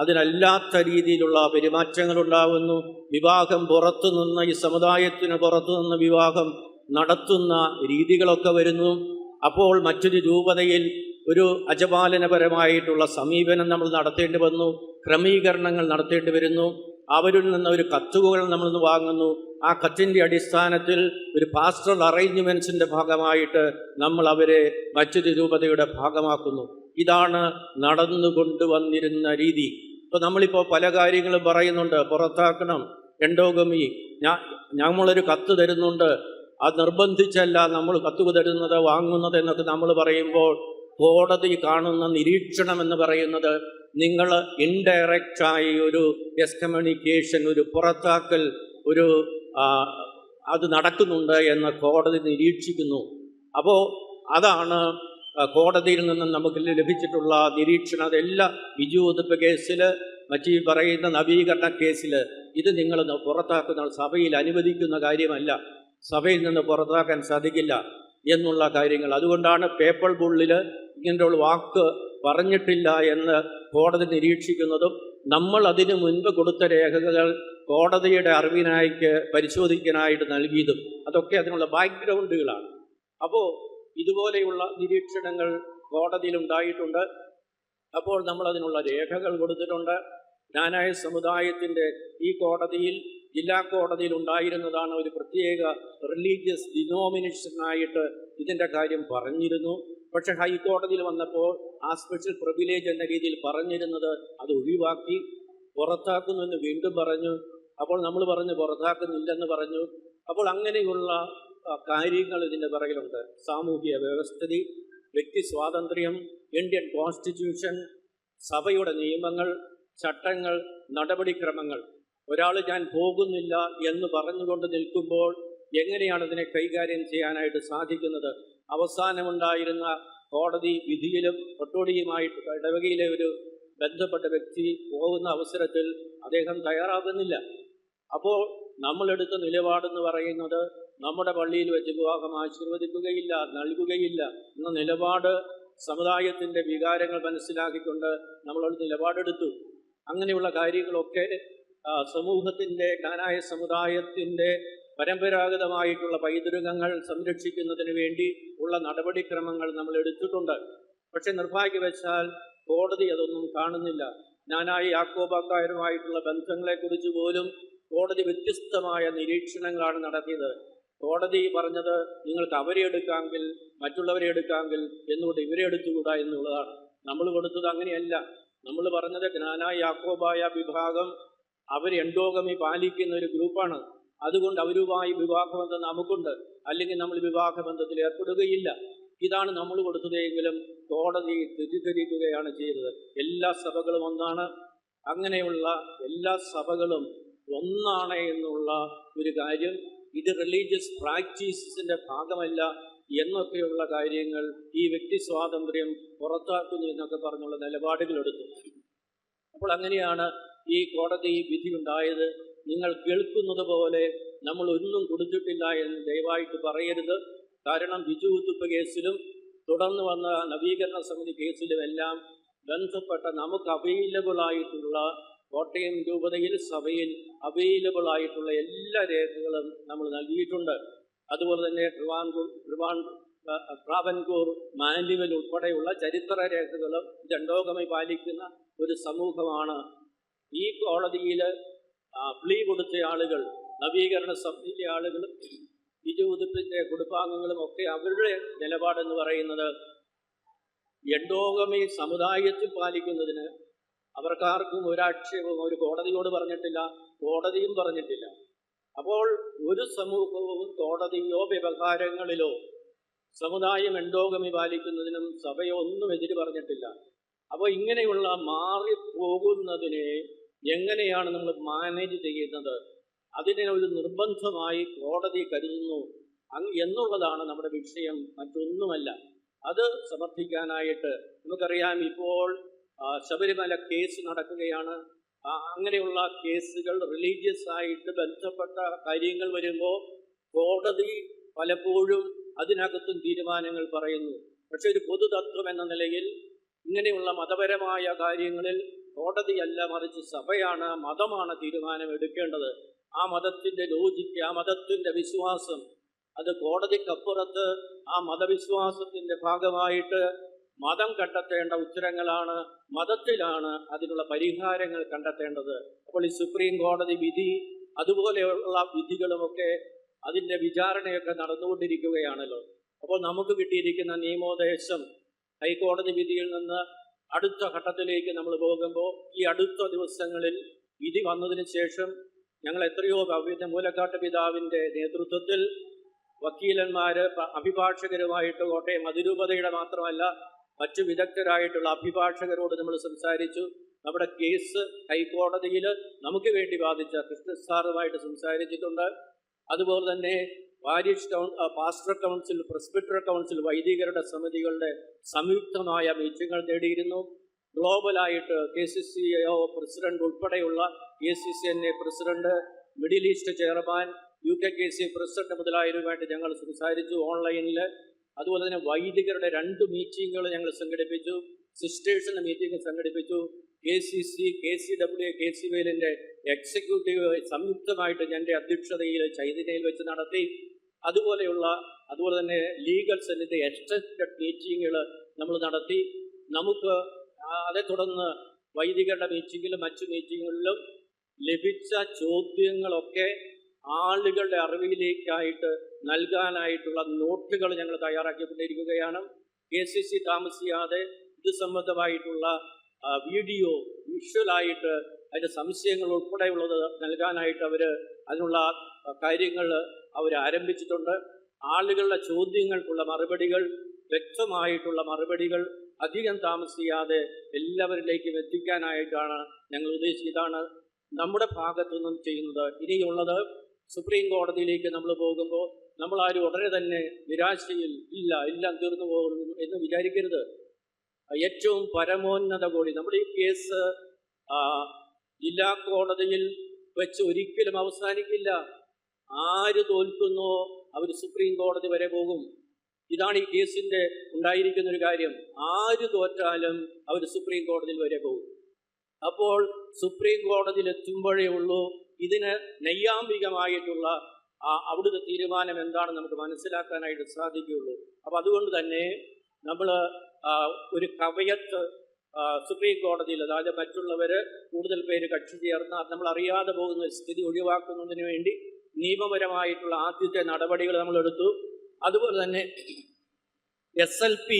D: അതിനല്ലാത്ത രീതിയിലുള്ള പെരുമാറ്റങ്ങളുണ്ടാവുന്നു. വിവാഹം പുറത്തുനിന്ന്, ഈ സമുദായത്തിന് പുറത്തുനിന്ന് വിവാഹം നടത്തുന്ന രീതികളൊക്കെ വരുന്നു. അപ്പോൾ മറ്റൊരു രൂപതയിൽ ഒരു അജപാലനപരമായിട്ടുള്ള സമീപനം നമ്മൾ നടത്തേണ്ടി വന്നു, ക്രമീകരണങ്ങൾ നടത്തേണ്ടി വരുന്നു. അവരിൽ നിന്ന് ഒരു കത്തുകൾ നമ്മൾ വാങ്ങുന്നു. ആ കത്തിൻ്റെ അടിസ്ഥാനത്തിൽ ഒരു പാസ്റ്ററൽ അറേഞ്ച്മെൻറ്റ്സിൻ്റെ ഭാഗമായിട്ട് നമ്മൾ അവരെ മറ്റൊരു രൂപതയുടെ ഭാഗമാക്കുന്നു. ഇതാണ് നടന്നുകൊണ്ടുവന്നിരുന്ന രീതി. ഇപ്പോൾ നമ്മളിപ്പോൾ പല കാര്യങ്ങളും പറയുന്നുണ്ട്, പുറത്താക്കണം, എൻഡോഗമി. നമ്മളൊരു കത്ത് തരുന്നുണ്ട്, അത് നിർബന്ധിച്ചല്ല നമ്മൾ കത്ത് തരുന്നത്, വാങ്ങുന്നത് എന്നൊക്കെ നമ്മൾ പറയുമ്പോൾ കോടതി കാണുന്ന നിരീക്ഷണം എന്ന് പറയുന്നത് നിങ്ങൾ ഇൻഡയറക്റ്റായി ഒരു എക്സ്കമ്മ്യൂണിക്കേഷൻ, ഒരു പുറത്താക്കൽ, അത് നടക്കുന്നുണ്ട് എന്ന് കോടതി നിരീക്ഷിക്കുന്നു. അപ്പോൾ അതാണ് കോടതിയിൽ നിന്നും നമുക്ക് ലഭിച്ചിട്ടുള്ള നിരീക്ഷണം. അതെല്ലാം വിജുവെതുപ്പ് കേസിൽ, മറ്റീ പറയുന്ന നവീകരണ കേസിൽ ഇത് നിങ്ങൾ പുറത്താക്കുന്ന, സഭയിൽ അനുവദിക്കുന്ന കാര്യമല്ല, സഭയിൽ നിന്ന് പുറത്താക്കാൻ സാധിക്കില്ല എന്നുള്ള കാര്യങ്ങൾ. അതുകൊണ്ടാണ് പേപ്പൽ ബുള്ളിൽ ഇങ്ങനെയുള്ള വാക്ക് പറഞ്ഞിട്ടില്ല എന്ന് കോടതി നിരീക്ഷിക്കുന്നതും നമ്മൾ അതിനു മുൻപ് കൊടുത്ത രേഖകൾ കോടതിയുടെ അറിവിനായിട്ട് പരിശോധിക്കാനായിട്ട് നൽകിയതും. അതൊക്കെ അതിനുള്ള ബാക്ക്ഗ്രൗണ്ടുകളാണ്. അപ്പോൾ ഇതുപോലെയുള്ള നിരീക്ഷണങ്ങൾ കോടതിയിൽ ഉണ്ടായിട്ടുണ്ട്. അപ്പോൾ നമ്മളതിനുള്ള രേഖകൾ കൊടുത്തിട്ടുണ്ട്. ജ്ഞാനായ സമുദായത്തിൻ്റെ ഈ കോടതിയിൽ, ജില്ലാ കോടതിയിൽ ഉണ്ടായിരുന്നതാണ് ഒരു പ്രത്യേക റിലീജിയസ് ഡിനോമിനേഷനായിട്ട് ഇതിൻ്റെ കാര്യം പറഞ്ഞിരുന്നു. പക്ഷെ ഹൈക്കോടതിയിൽ വന്നപ്പോൾ ആ സ്പെഷ്യൽ പ്രിവിലേജ് എന്ന രീതിയിൽ പറഞ്ഞിരുന്നത് അത് ഒഴിവാക്കി, പുറത്താക്കുന്നുവെന്ന് വീണ്ടും പറഞ്ഞു. അപ്പോൾ നമ്മൾ പറഞ്ഞു പുറത്താക്കുന്നില്ലെന്ന് പറഞ്ഞു. അപ്പോൾ അങ്ങനെയുള്ള കാര്യങ്ങൾ ഇതിൻ്റെ പിറകിലുണ്ട്. സാമൂഹിക വ്യവസ്ഥിതി, വ്യക്തി സ്വാതന്ത്ര്യം, ഇന്ത്യൻ കോൺസ്റ്റിറ്റ്യൂഷൻ, സഭയുടെ നിയമങ്ങൾ, ചട്ടങ്ങൾ, നടപടിക്രമങ്ങൾ. ഒരാൾ ഞാൻ പോകുന്നില്ല എന്ന് പറഞ്ഞുകൊണ്ട് നിൽക്കുമ്പോൾ എങ്ങനെയാണ് ഇതിനെ കൈകാര്യം ചെയ്യാനായിട്ട് സാധിക്കുന്നത്? അവസാനമുണ്ടായിരുന്ന കോടതി വിധിയിലും ഒട്ടോടിയുമായിട്ട് ഇടവകയിലെ ഒരു ബന്ധപ്പെട്ട വ്യക്തി പോകുന്ന അവസരത്തിൽ അദ്ദേഹം തയ്യാറാകുന്നില്ല. അപ്പോൾ നമ്മളെടുത്ത നിലപാടെന്ന് പറയുന്നത് നമ്മുടെ പള്ളിയിൽ വെച്ച് വിവാഹം ആശീർവദിക്കുകയില്ല, നൽകുകയില്ല എന്ന നിലപാട്, സമുദായത്തിൻ്റെ വികാരങ്ങൾ മനസ്സിലാക്കിക്കൊണ്ട് നമ്മളൊരു നിലപാടെടുത്തു. അങ്ങനെയുള്ള കാര്യങ്ങളൊക്കെ സമൂഹത്തിൻ്റെ, ജ്ഞാനായ സമുദായത്തിൻ്റെ പരമ്പരാഗതമായിട്ടുള്ള പൈതൃകങ്ങൾ സംരക്ഷിക്കുന്നതിന് വേണ്ടി ഉള്ള നടപടിക്രമങ്ങൾ നമ്മൾ എടുത്തിട്ടുണ്ട്. പക്ഷെ നിർഭാഗ്യവശാൽ കോടതി അതൊന്നും കാണുന്നില്ല. ജ്ഞാനായ യാക്കോബക്കാരുമായിട്ടുള്ള ബന്ധങ്ങളെക്കുറിച്ച് പോലും കോടതി വ്യത്യസ്തമായ നിരീക്ഷണങ്ങളാണ് നടത്തിയത്. കോടതി പറഞ്ഞത് നിങ്ങൾക്ക് അവരെ എടുക്കാമെങ്കിൽ, മറ്റുള്ളവരെ എടുക്കാമെങ്കിൽ, എന്തുകൊണ്ട് ഇവരെ എടുത്തുകൂടാ എന്നുള്ളതാണ്. നമ്മൾ കൊടുത്തത് അങ്ങനെയല്ല. നമ്മൾ പറഞ്ഞത് ജ്ഞാനായ യാക്കോബായ വിഭാഗം അവർ എൻഡോഗമി പാലിക്കുന്ന ഒരു ഗ്രൂപ്പാണ്. അതുകൊണ്ട് അവരുമായി വിവാഹബന്ധം നമുക്കുണ്ട്, അല്ലെങ്കിൽ നമ്മൾ വിവാഹബന്ധത്തിൽ ഏർപ്പെടുകയില്ല. ഇതാണ് നമ്മൾ കൊടുത്തതെങ്കിലും കോടതി തെറ്റിദ്ധരിക്കുകയാണ് ചെയ്തത്. എല്ലാ സഭകളും ഒന്നാണ്, അങ്ങനെയുള്ള എല്ലാ സഭകളും ഒന്നാണ് എന്നുള്ള ഒരു കാര്യം, ഇത് റിലീജിയസ് പ്രാക്ടീസിൻ്റെ ഭാഗമല്ല എന്നൊക്കെയുള്ള കാര്യങ്ങൾ, ഈ വ്യക്തി സ്വാതന്ത്ര്യം പുറത്താക്കുന്നു എന്നൊക്കെ പറഞ്ഞുള്ള നിലപാടുകളെടുത്തു. അപ്പോൾ അങ്ങനെയാണ് ഈ കോടതി വിധി ഉണ്ടായത്. നിങ്ങൾ കേൾക്കുന്നത് പോലെ നമ്മൾ ഒന്നും കൊടുത്തിട്ടില്ല എന്ന് ദയവായിട്ട് പറയരുത്. കാരണം വിജുവുത്തുപ്പ് കേസിലും തുടർന്ന് വന്ന നവീകരണ സമിതി കേസിലുമെല്ലാം ബന്ധപ്പെട്ട നമുക്ക് അവൈലബിളായിട്ടുള്ള കോട്ടയം രൂപതയിൽ സഭയിൽ അവൈലബിൾ ആയിട്ടുള്ള എല്ലാ രേഖകളും നമ്മൾ നൽകിയിട്ടുണ്ട്. അതുപോലെ തന്നെ ട്രാവൻകൂർ മാനുവൽ ഉൾപ്പെടെയുള്ള ചരിത്ര രേഖകളും ദണ്ഡോഗമി പാലിക്കുന്ന ഒരു സമൂഹമാണ്. ഈ കോടതിയിൽ പ്ലീ കൊടുത്ത ആളുകൾ, നവീകരണ സമിതിയിലെ ആളുകളും വിജുവുതിപ്പിൻ്റെ കുടുംബാംഗങ്ങളും ഒക്കെ അവരുടെ നിലപാടെന്ന് പറയുന്നത് എൻഡോഗമി സമുദായത്തിൽ പാലിക്കുന്നതിന് അവർക്കാർക്കും ഒരാക്ഷേപവും ഒരു കോടതിയോട് പറഞ്ഞിട്ടില്ല, കോടതിയും പറഞ്ഞിട്ടില്ല. അപ്പോൾ ഒരു സമൂഹവും കോടതിയോ വ്യവഹാരങ്ങളിലോ സമുദായം എൻഡോഗമി പാലിക്കുന്നതിനും സഭയോ ഒന്നും എതിര് പറഞ്ഞിട്ടില്ല. അപ്പോൾ ഇങ്ങനെയുള്ള മാറിപ്പോകുന്നതിനെ എങ്ങനെയാണ് നമ്മൾ മാനേജ് ചെയ്യുന്നത്? അതിനെ ഒരു നിർബന്ധമായി കോടതി കരുതുന്നു എന്നുള്ളതാണ് നമ്മുടെ വിഷയം, മറ്റൊന്നുമല്ല. അത് സമർത്ഥിക്കാനായിട്ട് നമുക്കറിയാം, ഇപ്പോൾ ശബരിമല കേസ് നടക്കുകയാണ്. അങ്ങനെയുള്ള കേസുകൾ റിലീജിയസ് ആയിട്ട് ബന്ധപ്പെട്ട കാര്യങ്ങൾ വരുമ്പോൾ കോടതി പലപ്പോഴും അതിനകത്തും തീരുമാനങ്ങൾ പറയുന്നു. പക്ഷെ ഒരു പൊതുതത്വം എന്ന നിലയിൽ ഇങ്ങനെയുള്ള മതപരമായ കാര്യങ്ങളിൽ കോടതിയല്ല, മറിച്ച് സഭയാണ്, മതമാണ് തീരുമാനം എടുക്കേണ്ടത്. ആ മതത്തിൻ്റെ ലോജിക്ക്, ആ മതത്തിൻ്റെ വിശ്വാസം, അത് കോടതിക്കപ്പുറത്ത് ആ മതവിശ്വാസത്തിൻ്റെ ഭാഗമായിട്ട് മതം കണ്ടെത്തേണ്ട ഉത്തരങ്ങളാണ്, മതത്തിലാണ് അതിനുള്ള പരിഹാരങ്ങൾ കണ്ടെത്തേണ്ടത്. അപ്പോൾ ഈ സുപ്രീം കോടതി വിധി, അതുപോലെയുള്ള വിധികളുമൊക്കെ അതിൻ്റെ വിചാരണയൊക്കെ നടന്നുകൊണ്ടിരിക്കുകയാണല്ലോ. അപ്പോൾ നമുക്ക് കിട്ടിയിരിക്കുന്ന നിയമോപദേശം ഹൈക്കോടതി വിധിയിൽ നിന്ന് അടുത്ത ഘട്ടത്തിലേക്ക് നമ്മൾ പോകുമ്പോൾ ഈ അടുത്ത ദിവസങ്ങളിൽ വിധി വന്നതിന് ശേഷം ഞങ്ങൾ എത്രയോ മൂലക്കാട്ട് പിതാവിൻ്റെ നേതൃത്വത്തിൽ വക്കീലന്മാർ, അഭിഭാഷകരുമായിട്ട് കോട്ടയം അതിരൂപതയുടെ മാത്രമല്ല മറ്റു വിദഗ്ധരായിട്ടുള്ള അഭിഭാഷകരോട് നമ്മൾ സംസാരിച്ചു. നമ്മുടെ കേസ് ഹൈക്കോടതിയിൽ നമുക്ക് വേണ്ടി വാദിച്ച കൃഷ്ണ സാറുമായിട്ട് സംസാരിച്ചിട്ടുണ്ട്. അതുപോലെ തന്നെ പാസ്റ്റർ കൗൺസിൽ, പ്രസ്ബിറ്റർ കൗൺസിൽ, വൈദികരുടെ സമിതികളുടെ സംയുക്തമായ മീറ്റിങ്ങൾ നേടിയിരുന്നു. ഗ്ലോബലായിട്ട് KCCO പ്രസിഡന്റ് ഉൾപ്പെടെയുള്ള ACCNA president, Middle East chairman, UKKC president മുതലായവരുമായിട്ട് ഞങ്ങൾ സംസാരിച്ചു ഓൺലൈനിൽ. അതുപോലെ തന്നെ വൈദികരുടെ 2 മീറ്റിങ്ങുകൾ ഞങ്ങൾ സംഘടിപ്പിച്ചു. സിസ്റ്റേഴ്സിൻ്റെ മീറ്റിംഗ് സംഘടിപ്പിച്ചു. KCC, KCWA, KCVLൻ്റെ എക്സിക്യൂട്ടീവ് സംയുക്തമായിട്ട് എൻ്റെ അധ്യക്ഷതയിൽ ചൈതന്യയിൽ വെച്ച് നടത്തി. അതുപോലെ തന്നെ ലീഗൽ സെല്ലിൻ്റെ എക്സ്റ്റൻഡഡ് മീറ്റിങ്ങുകൾ നമ്മൾ നടത്തി. നമുക്ക് അതേ തുടർന്ന് വൈദികരുടെ മീറ്റിങ്ങിലും മറ്റു മീറ്റിങ്ങുകളിലും ലഭിച്ച ചോദ്യങ്ങളൊക്കെ ആളുകളുടെ അറിവിലേക്കായിട്ട് നൽകാനായിട്ടുള്ള നോട്ടുകൾ ഞങ്ങൾ തയ്യാറാക്കിക്കൊണ്ടിരിക്കുകയാണ്. KCC താമസിയാതെ ഇത് സംബന്ധമായിട്ടുള്ള വീഡിയോ വിഷ്വലായിട്ട് അതിൻ്റെ സംശയങ്ങൾ ഉൾപ്പെടെയുള്ളത് നൽകാനായിട്ട് അതിനുള്ള കാര്യങ്ങൾ ആരംഭിച്ചിട്ടുണ്ട്. ആളുകളുടെ ചോദ്യങ്ങൾക്കുള്ള മറുപടികൾ, വ്യക്തമായിട്ടുള്ള മറുപടികൾ അധികം താമസിയാതെ എല്ലാവരിലേക്കും എത്തിക്കാനായിട്ടാണ് ഞങ്ങൾ ഉദ്ദേശിച്ചതാണ് നമ്മുടെ ഭാഗത്തു നിന്നും ചെയ്യുന്നത്. ഇനിയുള്ളത് സുപ്രീം കോടതിയിലേക്ക് നമ്മൾ പോകുമ്പോൾ നമ്മളാരും ഉടനെ തന്നെ നിരാശയിൽ എല്ലാം തീർന്നു പോകുന്നു എന്ന് വിചാരിക്കരുത്. ഏറ്റവും പരമോന്നത കോടതി, നമ്മുടെ ഈ കേസ് ജില്ലാ കോടതിയിൽ വെച്ച് ഒരിക്കലും അവസാനിക്കില്ല. ആര് തോൽക്കുന്നോ അവർ സുപ്രീം കോടതി വരെ പോകും. ഇതാണ് ഈ കേസിൻ്റെ ഉണ്ടായിരിക്കുന്നൊരു കാര്യം. ആര് തോറ്റാലും അവർ സുപ്രീം കോടതിയിൽ വരെ പോകും. അപ്പോൾ സുപ്രീം കോടതിയിൽ എത്തുമ്പോഴേ ഉള്ളൂ ഇതിന് നൈയാംബികമായിട്ടുള്ള അവിടുത്തെ തീരുമാനം എന്താണെന്ന് നമുക്ക് മനസ്സിലാക്കാനായിട്ട് സാധിക്കുകയുള്ളൂ. അപ്പോൾ അതുകൊണ്ട് തന്നെ നമ്മൾ ഒരു കവയത്ത് സുപ്രീം കോടതിയിൽ, അതായത് മറ്റുള്ളവർ കൂടുതൽ പേര് കക്ഷി ചേർന്ന് നമ്മൾ അറിയാതെ പോകുന്ന സ്ഥിതി ഒഴിവാക്കുന്നതിന് വേണ്ടി നിയമപരമായിട്ടുള്ള ആദ്യത്തെ നടപടികൾ നമ്മൾ എടുത്തു. അതുപോലെ തന്നെ SLP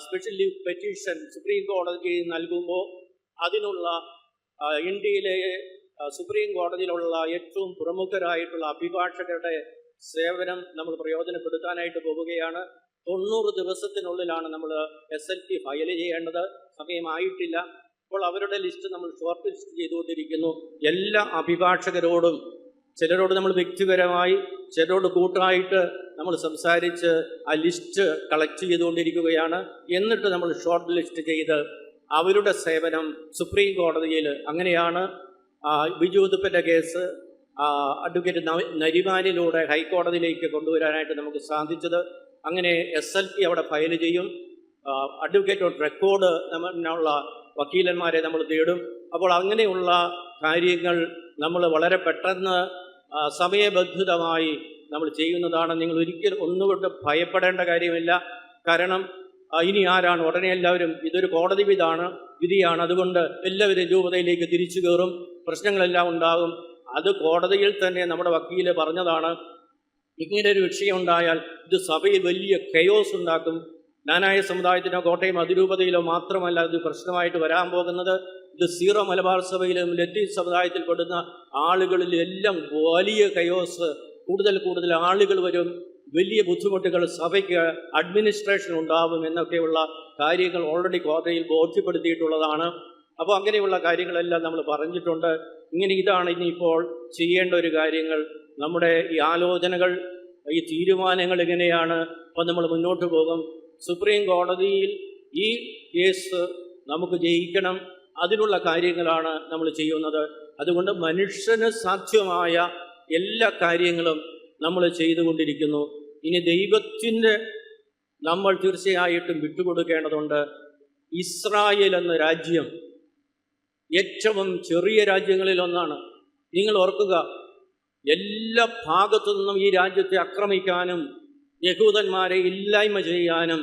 D: special leave petition supreme കോടതിക്ക് നൽകുമ്പോൾ അതിനുള്ള ഇന്ത്യയിലെ സുപ്രീം കോടതിയിലുള്ള ഏറ്റവും പ്രമുഖരായിട്ടുള്ള അഭിഭാഷകരുടെ സേവനം നമ്മൾ പ്രയോജനപ്പെടുത്താനായിട്ട് പോവുകയാണ്. 90 ദിവസത്തിനുള്ളിലാണ് നമ്മൾ SLP ഫയൽ ചെയ്യേണ്ടത്. സമയമായിട്ടില്ല. അപ്പോൾ അവരുടെ ലിസ്റ്റ് നമ്മൾ ഷോർട്ട് ലിസ്റ്റ് ചെയ്തുകൊണ്ടിരിക്കുന്നു. എല്ലാ അഭിഭാഷകരോടും, ചിലരോട് നമ്മൾ വ്യക്തിപരമായി, ചിലരോട് കൂട്ടായിട്ട് നമ്മൾ സംസാരിച്ച് ആ ലിസ്റ്റ് കളക്ട് ചെയ്തുകൊണ്ടിരിക്കുകയാണ്. എന്നിട്ട് നമ്മൾ ഷോർട്ട് ലിസ്റ്റ് ചെയ്ത് അവരുടെ സേവനം സുപ്രീം കോടതിയിൽ, അങ്ങനെയാണ് വിജുവുതിപ്പിൻ്റെ കേസ് അഡ്വക്കേറ്റ് നരിമാനിലൂടെ ഹൈക്കോടതിയിലേക്ക് കൊണ്ടുവരാനായിട്ട് നമുക്ക് സാധിച്ചത്. അങ്ങനെ SLP അവിടെ ഫയൽ ചെയ്യും. അഡ്വക്കേറ്റ് ഓഫ് റെക്കോർഡ് നമ്മളുള്ള വക്കീലന്മാരെ നമ്മൾ തേടും. അപ്പോൾ അങ്ങനെയുള്ള കാര്യങ്ങൾ നമ്മൾ വളരെ പെട്ടെന്ന് സമയബന്ധിതമായി നമ്മൾ ചെയ്യുന്നതാണ്. നിങ്ങൾ ഒരിക്കലും ഒന്നുകൊണ്ട് ഭയപ്പെടേണ്ട കാര്യമില്ല. കാരണം ഇനി ആരാണ്, ഉടനെ എല്ലാവരും ഇതൊരു കോടതി വിധിയാണ്, അതുകൊണ്ട് എല്ലാവരും രൂപതയിലേക്ക് തിരിച്ചു കയറും, പ്രശ്നങ്ങളെല്ലാം ഉണ്ടാകും. അത് കോടതിയിൽ തന്നെ നമ്മുടെ വക്കീല് പറഞ്ഞതാണ്. ഇങ്ങനൊരു വിഷയം ഉണ്ടായാൽ ഇത് സഭയിൽ വലിയ കെയോസ് ഉണ്ടാക്കും. നാനായ സമുദായത്തിനോ കോട്ടയം അതിരൂപതയിലോ മാത്രമല്ല ഇത് പ്രശ്നമായിട്ട് വരാൻ പോകുന്നത്. ഇത് സീറോ മലബാർ സഭയിലും ലത്തീൻ സമുദായത്തിൽപ്പെടുന്ന ആളുകളിലെല്ലാം വലിയ കയോസ്, കൂടുതൽ ആളുകൾ വരും, വലിയ ബുദ്ധിമുട്ടുകൾ സഭയ്ക്ക് അഡ്മിനിസ്ട്രേഷൻ ഉണ്ടാവും എന്നൊക്കെയുള്ള കാര്യങ്ങൾ ഓൾറെഡി കോടതിയിൽ ബോധ്യപ്പെടുത്തിയിട്ടുള്ളതാണ്. അപ്പോൾ അങ്ങനെയുള്ള കാര്യങ്ങളെല്ലാം നമ്മൾ പറഞ്ഞിട്ടുണ്ട്. ഇതാണ് ഇനിയിപ്പോൾ ചെയ്യേണ്ട ഒരു കാര്യങ്ങൾ. നമ്മുടെ ഈ ആലോചനകൾ, ഈ തീരുമാനങ്ങൾ എങ്ങനെയാണ്, അപ്പോൾ നമ്മൾ മുന്നോട്ട് പോകും. സുപ്രീം കോടതിയിൽ ഈ കേസ് നമുക്ക് ജയിക്കണം, അതിനുള്ള കാര്യങ്ങളാണ് നമ്മൾ ചെയ്യുന്നത്. അതുകൊണ്ട് മനുഷ്യന് സാധ്യമായ എല്ലാ കാര്യങ്ങളും നമ്മൾ ചെയ്തുകൊണ്ടിരിക്കുന്നു. ഇനി ദൈവത്തിൻ്റെ നമ്മൾ തീർച്ചയായിട്ടും വിട്ടുകൊടുക്കേണ്ടതുണ്ട്. ഇസ്രായേൽ എന്ന രാജ്യം ഏറ്റവും ചെറിയ രാജ്യങ്ങളിലൊന്നാണ്. നിങ്ങൾ ഓർക്കുക, എല്ലാ ഭാഗത്തു നിന്നും ഈ രാജ്യത്തെ ആക്രമിക്കാനും യഹൂദന്മാരെ ഇല്ലായ്മ ചെയ്യാനും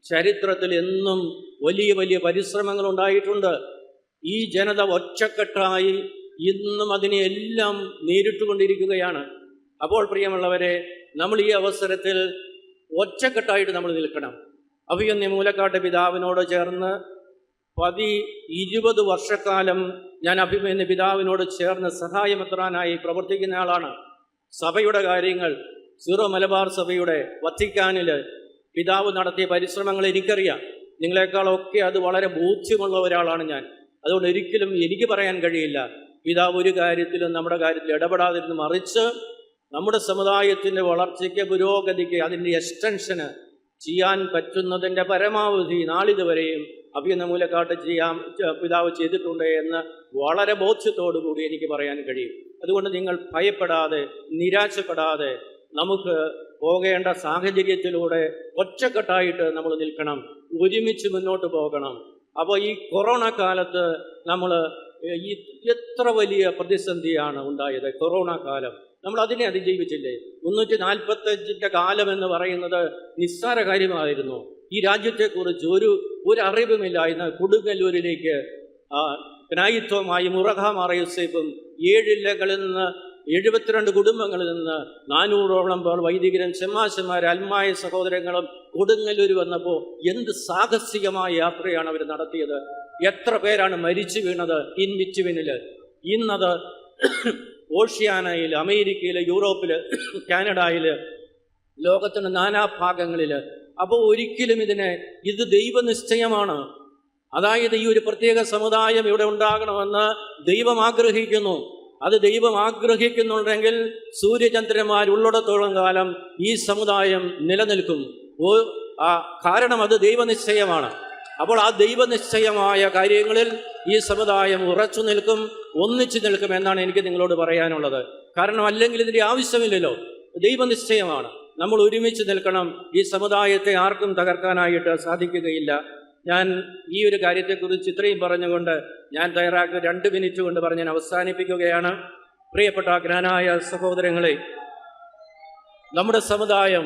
D: ചരിത്രത്തിൽ എന്നും വലിയ പരിശ്രമങ്ങൾ ഉണ്ടായിട്ടുണ്ട്. ഈ ജനത ഒറ്റക്കെട്ടായി ഇന്നും അതിനെയെല്ലാം നേരിട്ടുകൊണ്ടിരിക്കുകയാണ്. അപ്പോൾ പ്രിയമുള്ളവരെ, നമ്മൾ ഈ അവസരത്തിൽ ഒറ്റക്കെട്ടായിട്ട് നമ്മൾ നിൽക്കണം. അഭിയന്യ മൂലക്കാട്ട് പിതാവിനോട് ചേർന്ന് 20 വർഷക്കാലം ഞാൻ അഭിമന്യ പിതാവിനോട് ചേർന്ന് സഹായമെത്രാനായി പ്രവർത്തിക്കുന്ന ആളാണ്. സഭയുടെ കാര്യങ്ങൾ, സീറോ മലബാർ സഭയുടെ വത്തിക്കാനിൽ പിതാവ് നടത്തിയ പരിശ്രമങ്ങൾ എനിക്കറിയാം. നിങ്ങളെക്കാളൊക്കെ അത് വളരെ ബോധ്യമുള്ള ഒരാളാണ് ഞാൻ. അതുകൊണ്ട് ഒരിക്കലും എനിക്ക് പറയാൻ കഴിയില്ല പിതാവ് ഒരു കാര്യത്തിലും നമ്മുടെ കാര്യത്തിൽ ഇടപെടാതിരുന്ന്, മറിച്ച് നമ്മുടെ സമുദായത്തിൻ്റെ വളർച്ചയ്ക്ക്, പുരോഗതിക്ക്, അതിൻ്റെ എക്സ്റ്റൻഷന് ചെയ്യാൻ പറ്റുന്നതിൻ്റെ പരമാവധി നാളിതുവരെയും അഭിയന്യ മൂലക്കാട്ട് പിതാവ് ചെയ്തിട്ടുണ്ട് എന്ന് വളരെ ബോധ്യത്തോടുകൂടി എനിക്ക് പറയാൻ കഴിയും. അതുകൊണ്ട് നിങ്ങൾ ഭയപ്പെടാതെ, നിരാശപ്പെടാതെ നമുക്ക് പോകേണ്ട സാഹചര്യത്തിലൂടെ ഒറ്റക്കെട്ടായിട്ട് നമ്മൾ നിൽക്കണം, ഒരുമിച്ച് മുന്നോട്ട് പോകണം. അപ്പോൾ ഈ കൊറോണ കാലത്ത് നമ്മൾ എത്ര വലിയ പ്രതിസന്ധിയാണ് ഉണ്ടായത്. കൊറോണ കാലം നമ്മൾ അതിനെ അതിജീവിച്ചില്ലേ. 345 കാലം എന്ന് പറയുന്നത് നിസ്സാര കാര്യമായിരുന്നു. ഈ രാജ്യത്തെക്കുറിച്ച് ഒരു അറിവുമില്ലായിരുന്നു. കൊടുങ്ങല്ലൂരിലേക്ക് ജ്ഞായിത്വമായി മുറഖാമാർ യൂസേഫും 7 ജില്ലകളിൽ നിന്ന് 72 കുടുംബങ്ങളിൽ നിന്ന് 400ഓളം പേർ വൈദികരും ചെമ്മാശന്മാർ അൽമായ സഹോദരങ്ങളും കൊടുങ്ങല്ലൂർ വന്നപ്പോൾ എന്ത് സാഹസികമായ യാത്രയാണ് അവർ നടത്തിയത്. എത്ര പേരാണ് മരിച്ചു വീണത് ഇൻ ബിറ്റ്വീനിൽ. ഇന്നത് ഓഷ്യാനയിൽ, അമേരിക്കയിൽ, യൂറോപ്പിൽ, കാനഡയിൽ, ലോകത്തിൻ്റെ നാനാഭാഗങ്ങളിൽ. അപ്പോൾ ഒരിക്കലും ഇത് ദൈവനിശ്ചയമാണ്. അതായത് ഈ ഒരു പ്രത്യേക സമുദായം ഇവിടെ ഉണ്ടാകണമെന്ന് ദൈവം ആഗ്രഹിക്കുന്നു. അത് ദൈവം ആഗ്രഹിക്കുന്നുണ്ടെങ്കിൽ സൂര്യചന്ദ്രന്മാരുള്ളിടത്തോളം കാലം ഈ സമുദായം നിലനിൽക്കും. കാരണം അത് ദൈവനിശ്ചയമാണ്. അപ്പോൾ ആ ദൈവനിശ്ചയമായ കാര്യങ്ങളിൽ ഈ സമുദായം ഉറച്ചു നിൽക്കും, ഒന്നിച്ചു നിൽക്കും എന്നാണ് എനിക്ക് നിങ്ങളോട് പറയാനുള്ളത്. കാരണം അല്ലെങ്കിൽ ഇതിൻ്റെ ആവശ്യമില്ലല്ലോ, ദൈവനിശ്ചയമാണ്. നമ്മൾ ഒരുമിച്ച് നിൽക്കണം. ഈ സമുദായത്തെ ആർക്കും തകർക്കാനായിട്ട് സാധിക്കുകയില്ല. ഞാൻ ഈ ഒരു കാര്യത്തെക്കുറിച്ച് ഇത്രയും പറഞ്ഞുകൊണ്ട് ഞാൻ തയ്യാറാക്കി 2 മിനിറ്റ് കൊണ്ട് പറഞ്ഞ് ഞാൻ അവസാനിപ്പിക്കുകയാണ്. പ്രിയപ്പെട്ട ജ്ഞാനായ സഹോദരങ്ങളെ, നമ്മുടെ സമുദായം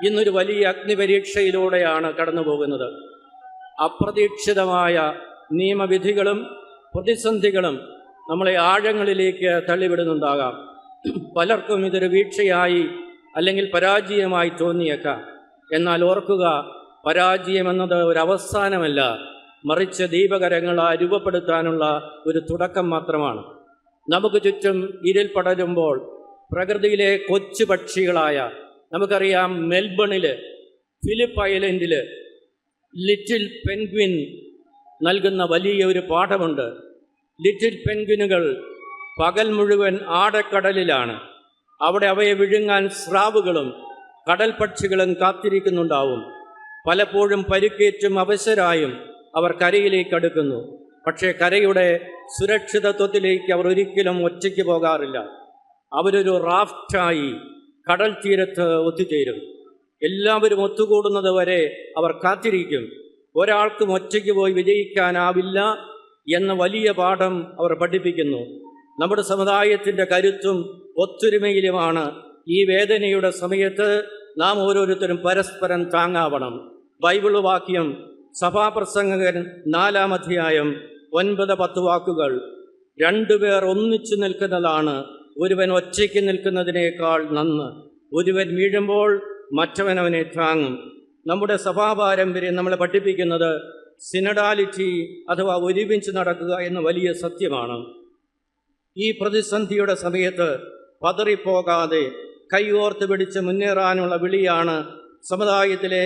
D: ഇന്നൊരു വലിയ അഗ്നിപരീക്ഷയിലൂടെയാണ് കടന്നു പോകുന്നത്. അപ്രതീക്ഷിതമായ നിയമവിധികളും പ്രതിസന്ധികളും നമ്മളെ ആഴങ്ങളിലേക്ക് തള്ളിവിടുന്നുണ്ടാകാം. പലർക്കും ഇതൊരു വീഴ്ചയായി അല്ലെങ്കിൽ പരാജയമായി തോന്നിയേക്കാം. എന്നാൽ ഓർക്കുക, പരാജയമെന്നത് ഒരവസാനമല്ല, മറിച്ച് ദൈവകരങ്ങളെ രൂപപ്പെടുത്താനുള്ള ഒരു തുടക്കം മാത്രമാണ്. നമുക്ക് ചുറ്റും ഇരുൾ പടരുമ്പോൾ പ്രകൃതിയിലെ കൊച്ചു പക്ഷികളായ, നമുക്കറിയാം മെൽബണിൽ, ഫിലിപ്പ് ഐലൻഡിൽ ലിറ്റിൽ പെൻഗ്വിൻ നൽകുന്ന വലിയ ഒരു പാഠമുണ്ട്. ലിറ്റിൽ പെൻഗ്വിനുകൾ പകൽ മുഴുവൻ ആഴക്കടലിലാണ്. അവിടെ അവയെ വിഴുങ്ങാൻ സ്രാവുകളും കടൽ പക്ഷികളും കാത്തിരിക്കുന്നുണ്ടാവും. പലപ്പോഴും പരിക്കേറ്റും അവശരായും അവർ കരയിലേക്ക് അടുക്കുന്നു. പക്ഷേ കരയുടെ സുരക്ഷിതത്വത്തിലേക്ക് അവർ ഒരിക്കലും ഒറ്റയ്ക്ക് പോകാറില്ല. അവരൊരു റാഫ്റ്റായി കടൽ തീരത്ത് ഒത്തുചേരും. എല്ലാവരും ഒത്തുകൂടുന്നത് വരെ അവർ കാത്തിരിക്കും. ഒരാൾക്കും ഒറ്റയ്ക്ക് പോയി വിജയിക്കാനാവില്ല എന്ന വലിയ പാഠം അവർ പഠിപ്പിക്കുന്നു. നമ്മുടെ സമുദായത്തിൻ്റെ കരുത്തും ഒത്തൊരുമയിലുമാണ് ഈ വേദനയുടെ സമയത്ത് നാം ഓരോരുത്തരും പരസ്പരം താങ്ങാവണം. ബൈബിൾ വാക്യം സഭാപ്രസംഗകൻ 4-ാം അധ്യായം 9-10 വാക്കുകൾ. 2 പേർ ഒന്നിച്ചു നിൽക്കുന്നതാണ് ഒരുവൻ ഒറ്റയ്ക്ക് നിൽക്കുന്നതിനേക്കാൾ നന്ന്. ഒരുവൻ വീഴുമ്പോൾ മറ്റവൻ അവനെ താങ്ങും. നമ്മുടെ സഭാപാരമ്പര്യം നമ്മളെ പഠിപ്പിക്കുന്നത് സിനഡാലിറ്റി അഥവാ ഒരുമിച്ച് നടക്കുക എന്ന വലിയ സത്യമാണ്. ഈ പ്രതിസന്ധിയുടെ സമയത്ത് പതറിപ്പോകാതെ കൈകോർത്ത് പിടിച്ച് മുന്നേറാനുള്ള വിളിയാണ് സമുദായത്തിലെ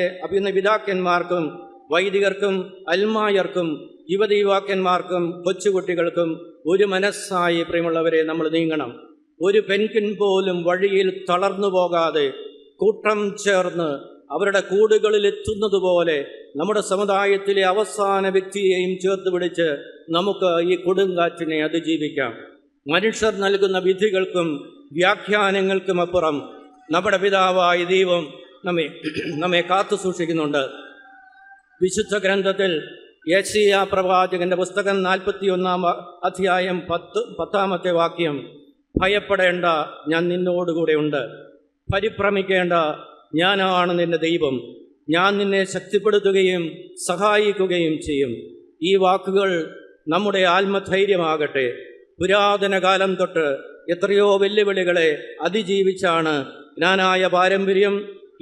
D: പിതാക്കന്മാർക്കും വൈദികർക്കും അൽമായർക്കും യുവതീവാക്കന്മാർക്കും കൊച്ചുകുട്ടികൾക്കും ഒരു മനസ്സായി പ്രിയമുള്ളവരെ നമ്മൾ നീങ്ങണം. ഒരു പെൻകിൻ പോലും വഴിയിൽ തളർന്നു പോകാതെ കൂട്ടം ചേർന്ന് അവരുടെ കൂടുകളിൽ എത്തുന്നതുപോലെ നമ്മുടെ സമുദായത്തിലെ അവസാന വ്യക്തിയെയും ചേർത്ത് പിടിച്ച് നമുക്ക് ഈ കൊടുങ്കാറ്റിനെ അതിജീവിക്കാം. മനുഷ്യർ നൽകുന്ന വിധികൾക്കും വ്യാഖ്യാനങ്ങൾക്കും അപ്പുറം നമ്മുടെ പിതാവായ ദൈവം നമ്മെ കാത്തു സൂക്ഷിക്കുന്നുണ്ട്. വിശുദ്ധ ഗ്രന്ഥത്തിൽ യെശയ്യാ പ്രവാചകന്റെ പുസ്തകം 41-ാം അധ്യായം 10-ാമത്തെ വാക്യം, ഭയപ്പെടേണ്ട, ഞാൻ നിന്നോടുകൂടെ ഉണ്ട്. പരിഭ്രമിക്കേണ്ട, ഞാനാണ് നിന്റെ ദൈവം. ഞാൻ നിന്നെ ശക്തിപ്പെടുത്തുകയും സഹായിക്കുകയും ചെയ്യും. ഈ വാക്കുകൾ നമ്മുടെ ആത്മധൈര്യമാകട്ടെ. പുരാതന കാലം തൊട്ട് എത്രയോ വെല്ലുവിളികളെ അതിജീവിച്ചാണ് ജ്ഞാനായ പാരമ്പര്യം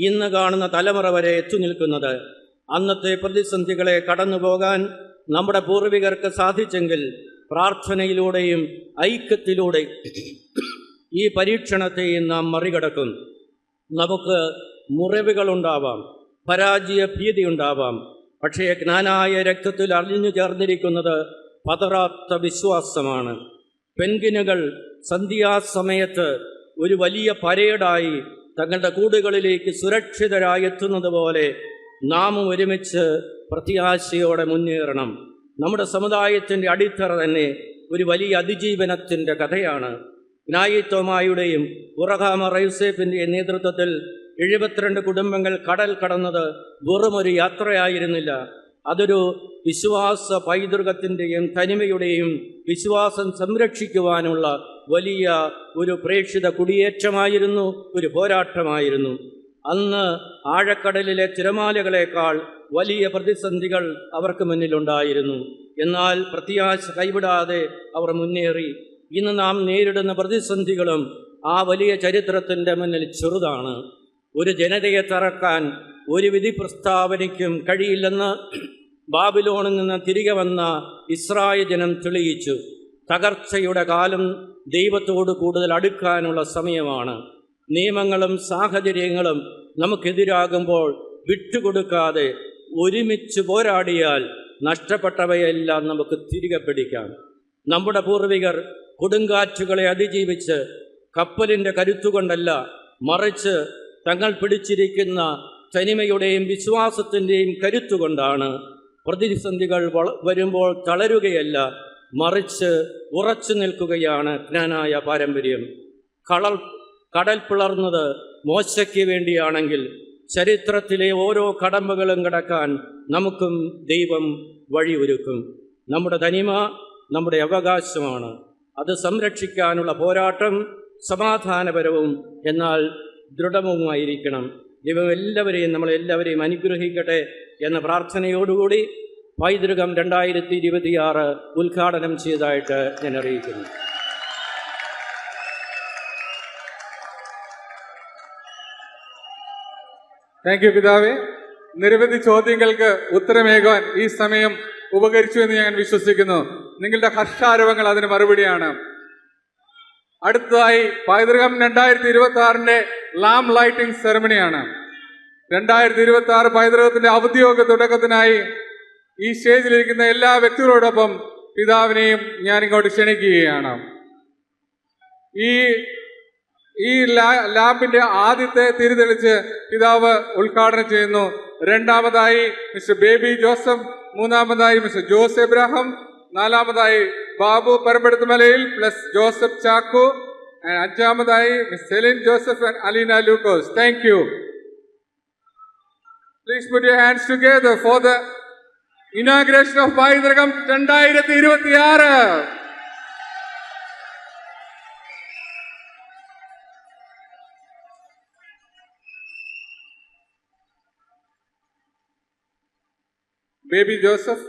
D: ഇന്ന് കാണുന്ന തലമുറ വരെ എത്തി നിൽക്കുന്നത്. അന്നത്തെ പ്രതിസന്ധികളെ കടന്നുപോകാൻ നമ്മുടെ പൂർവികർക്ക് സാധിച്ചെങ്കിൽ പ്രാർത്ഥനയിലൂടെയും ഐക്യത്തിലൂടെയും ഈ പരീക്ഷണത്തെയും നാം മറികടക്കും. നമുക്ക് മുറിവുകളുണ്ടാവാം, പരാജയ ഭീതിയുണ്ടാവാം. പക്ഷേ ജ്ഞാനായ രക്തത്തിൽ അലിഞ്ഞു ചേർന്നിരിക്കുന്നത് പതറാത്ത വിശ്വാസമാണ്. പെൻഗിനുകൾ സന്ധ്യാസമയത്ത് ഒരു വലിയ പരേഡായി തങ്ങളുടെ കൂടുകളിലേക്ക് സുരക്ഷിതരായി എത്തുന്നത് പോലെ നാമും ഒരുമിച്ച് പ്രത്യാശയോടെ മുന്നേറണം. നമ്മുടെ സമുദായത്തിൻ്റെ അടിത്തറ തന്നെ ഒരു വലിയ അതിജീവനത്തിൻ്റെ കഥയാണ്. ഗ്നായിത്തോമായുടെയും ഉറഹാമ യൂസേഫിൻ്റെയും നേതൃത്വത്തിൽ 72 കുടുംബങ്ങൾ കടൽ കടന്നത് വെറുമൊരു യാത്രയായിരുന്നില്ല. അതൊരു വിശ്വാസ പൈതൃകത്തിൻ്റെയും തനിമയുടെയും വിശ്വാസം സംരക്ഷിക്കുവാനുള്ള വലിയ ഒരു പ്രേക്ഷിത കുടിയേറ്റമായിരുന്നു, ഒരു പോരാട്ടമായിരുന്നു. അന്ന് ആഴക്കടലിലെ തിരമാലകളേക്കാൾ വലിയ പ്രതിസന്ധികൾ അവർക്ക് മുന്നിലുണ്ടായിരുന്നു. എന്നാൽ പ്രത്യാശ കൈവിടാതെ അവർ മുന്നേറി. ഇന്ന് നാം നേരിടുന്ന പ്രതിസന്ധികളും ആ വലിയ ചരിത്രത്തിൻ്റെ മുന്നിൽ ചെറുതാണ്. ഒരു ജനതയെ തറക്കാൻ ഒരു വിധി പ്രസ്താവനയ്ക്കും കഴിയില്ലെന്ന് ബാബിലോണിൽ നിന്ന് തിരികെ വന്ന ഇസ്രായേൽ ജനം തെളിയിച്ചു. തകർച്ചയുടെ കാലം ദൈവത്തോട് കൂടുതൽ അടുക്കാനുള്ള സമയമാണ്. നിയമങ്ങളും സാഹചര്യങ്ങളും നമുക്കെതിരാകുമ്പോൾ വിട്ടുകൊടുക്കാതെ ഒരുമിച്ച് പോരാടിയാൽ നഷ്ടപ്പെട്ടവയെല്ലാം നമുക്ക് തിരികെ പിടിക്കാം. നമ്മുടെ പൂർവികർ കൊടുങ്കാറ്റുകളെ അതിജീവിച്ച് കപ്പലിൻ്റെ കരുത്തുകൊണ്ടല്ല, മറിച്ച് തങ്ങൾ പിടിച്ചിരിക്കുന്ന തനിമയുടെയും വിശ്വാസത്തിൻ്റെയും കരുത്തുകൊണ്ടാണ്. പ്രതിസന്ധികൾ വരുമ്പോൾ തളരുകയല്ല, മറിച്ച് ഉറച്ചു നിൽക്കുകയാണ് ജ്ഞാനായ പാരമ്പര്യം. കടൽ പിളർന്നത് മോശയ്ക്ക് വേണ്ടിയാണെങ്കിൽ ചരിത്രത്തിലെ ഓരോ കടമ്പകളും കടക്കാൻ നമുക്കും ദൈവം വഴിയൊരുക്കും. നമ്മുടെ തനിമ നമ്മുടെ അവകാശമാണ്. അത് സംരക്ഷിക്കാനുള്ള പോരാട്ടം സമാധാനപരവും എന്നാൽ ദൃഢവുമായിരിക്കണം. ദൈവം നമ്മളെല്ലാവരെയും അനുഗ്രഹിക്കട്ടെ എന്ന പ്രാർത്ഥനയോടുകൂടി പൈതൃകം 2026 ഉദ്ഘാടനം ചെയ്തതായിട്ട് ഞാൻ അറിയിക്കുന്നു.
E: താങ്ക് യു പിതാവേ. നിരവധി ചോദ്യങ്ങൾക്ക് ഉത്തരമേകാൻ ഈ സമയം ഉപകരിച്ചു എന്ന് ഞാൻ വിശ്വസിക്കുന്നു. നിങ്ങളുടെ ഹർഷാരവങ്ങൾ അതിന് മറുപടിയാണ്. അടുത്തതായി പൈതൃകം 2026 ലാം ലൈറ്റിംഗ് സെറമണിയാണ്. 2026 പൈതൃകത്തിന്റെ ഔദ്യോഗിക തുടക്കത്തിനായി ഈ സ്റ്റേജിലിരിക്കുന്ന എല്ലാ വ്യക്തികളോടൊപ്പം പിതാവിനെയും ഞാൻ ഇങ്ങോട്ട് ക്ഷണിക്കുകയാണ്. ഈ ലാമ്പിന്റെ ആദ്യത്തെ തിരിതെളിച്ച് പിതാവ് ഉദ്ഘാടനം ചെയ്യുന്നു. രണ്ടാമതായി മിസ്റ്റർ ബേബി ജോസഫ്, മൂന്നാമതായി മിസ്റ്റർ ജോസ് എബ്രാഹിം, നാലാമതായി ബാബു പരമ്പെടുത്തുമലയിൽ പ്ലസ് ജോസഫ് ചാക്കോ, അഞ്ചാമതായി miss Celine Joseph and Aleena Lukose. Thank you. Please put your hands together for the inauguration of Paithragam 2026. Baby Joseph.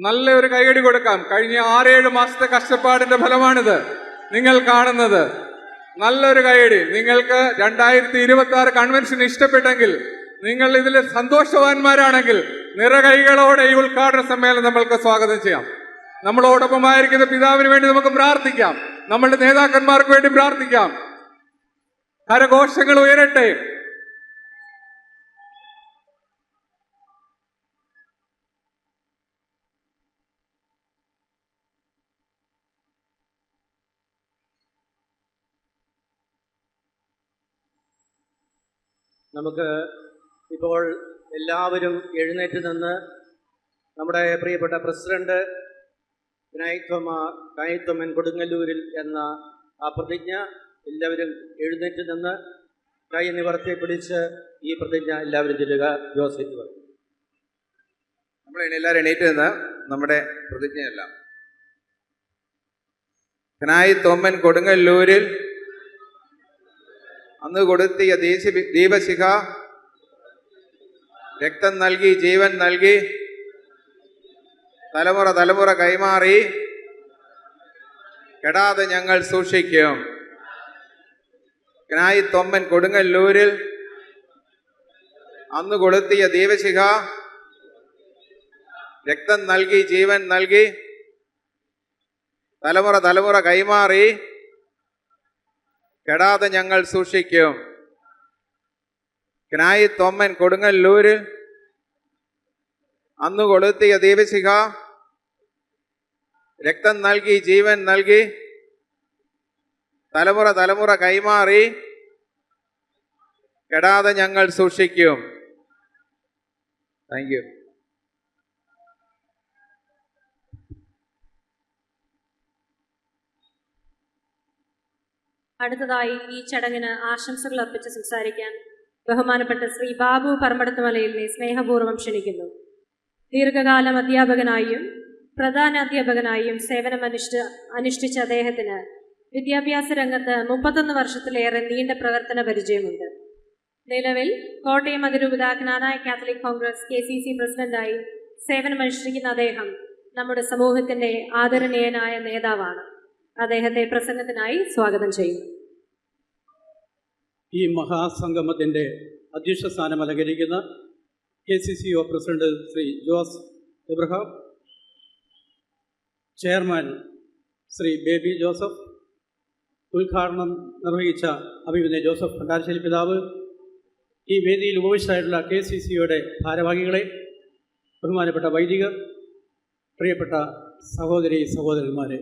E: നല്ലൊരു കൈയടി കൊടുക്കാം. കഴിഞ്ഞ 6-7 മാസത്തെ കഷ്ടപ്പാടിന്റെ ഫലമാണിത് നിങ്ങൾ കാണുന്നത്. നല്ലൊരു കൈയടി. നിങ്ങൾക്ക് 2026 കൺവെൻഷൻ ഇഷ്ടപ്പെട്ടെങ്കിൽ, നിങ്ങൾ ഇതിൽ സന്തോഷവാന്മാരാണെങ്കിൽ നിറകൈകളോടെ ഈ ഉദ്ഘാടന സമ്മേളനം നമ്മൾക്ക് സ്വാഗതം ചെയ്യാം. നമ്മളോടൊപ്പമായിരിക്കുന്ന പിതാവിന് വേണ്ടി നമുക്ക് പ്രാർത്ഥിക്കാം. നമ്മളുടെ നേതാക്കന്മാർക്ക് വേണ്ടി പ്രാർത്ഥിക്കാം. കരഘോഷങ്ങൾ ഉയരട്ടെ.
D: നമുക്ക് ഇപ്പോൾ എല്ലാവരും എഴുന്നേറ്റ് നിന്ന് നമ്മുടെ പ്രിയപ്പെട്ട പ്രസിഡന്റ് കായിത്വമൻ കൊടുങ്ങല്ലൂരിൽ എന്ന ആ പ്രതിജ്ഞ എല്ലാവരും എഴുന്നേറ്റ് നിന്ന് കൈ നിവർത്തി പിടിച്ച് ഈ പ്രതിജ്ഞ എല്ലാവരും ചൊല്ലുക. ജോസഫ്
F: നമ്മളെല്ലാവരും എണീറ്റ് നിന്ന് നമ്മുടെ പ്രതിജ്ഞയെല്ലാം. കായിത്വമൻ കൊടുങ്ങല്ലൂരിൽ അന്ന് കൊളുത്തിയ ദീപശിഖ രക്തം നൽകി ജീവൻ നൽകി തലമുറ തലമുറ കൈമാറി കെടാതെ ഞങ്ങൾ സൂക്ഷിക്കും. കായിത്വമൻ കൊടുങ്ങല്ലൂരിൽ അന്ന് കൊളുത്തിയ ദീപശിഖ രക്തം നൽകി ജീവൻ നൽകി തലമുറ തലമുറ കൈമാറി കെടാതെ ഞങ്ങൾ സൂക്ഷിക്കും. കായിത്വമൻ കൊടുങ്ങല്ലൂരിൽ അന്ന് കൊളുത്തിയ ദീപശിഖ രക്തം നൽകി ജീവൻ നൽകി തലമുറ തലമുറ കൈമാറി കെടാതെ ഞങ്ങൾ സൂക്ഷിക്കും. Thank you.
B: അടുത്തതായി ഈ ചടങ്ങിന് ആശംസകൾ അർപ്പിച്ച് സംസാരിക്കാൻ ബഹുമാനപ്പെട്ട ശ്രീ ബാബു പറമ്പടത്തുമലയിലിനെ സ്നേഹപൂർവ്വം ക്ഷണിക്കുന്നു. ദീർഘകാലം അധ്യാപകനായും പ്രധാന അധ്യാപകനായും സേവനം അനുഷ്ഠിച്ച അദ്ദേഹത്തിന് വിദ്യാഭ്യാസ രംഗത്ത് 31 വർഷത്തിലേറെ നീണ്ട പ്രവർത്തന പരിചയമുണ്ട്. നിലവിൽ കോട്ടയം അതിരൂപത ജ്ഞാനായ കാത്തലിക് കോൺഗ്രസ് KCC പ്രസിഡന്റായി സേവനമനുഷ്ഠിക്കുന്ന അദ്ദേഹം നമ്മുടെ സമൂഹത്തിന്റെ ആദരണീയനായ നേതാവാണ്. അദ്ദേഹത്തെ പ്രസംഗത്തിനായി സ്വാഗതം ചെയ്യുന്നു.
G: ഈ മഹാസംഗമത്തിൻ്റെ അധ്യക്ഷ സ്ഥാനം അലങ്കരിക്കുന്ന KCCO president Shri Jose Abraham, chairman Shri baby Joseph, ഉദ്ഘാടനം നിർവഹിച്ച അഭിമന്യ ജോസഫ് ഭണ്ഡാരശ്ശേരി പിതാവ്, ഈ വേദിയിൽ ഉപവിഷ്ടരായിട്ടുള്ള KCCയുടെ ഭാരവാഹികളെ, ബഹുമാനപ്പെട്ട വൈദികർ, പ്രിയപ്പെട്ട സഹോദരി സഹോദരന്മാരെ,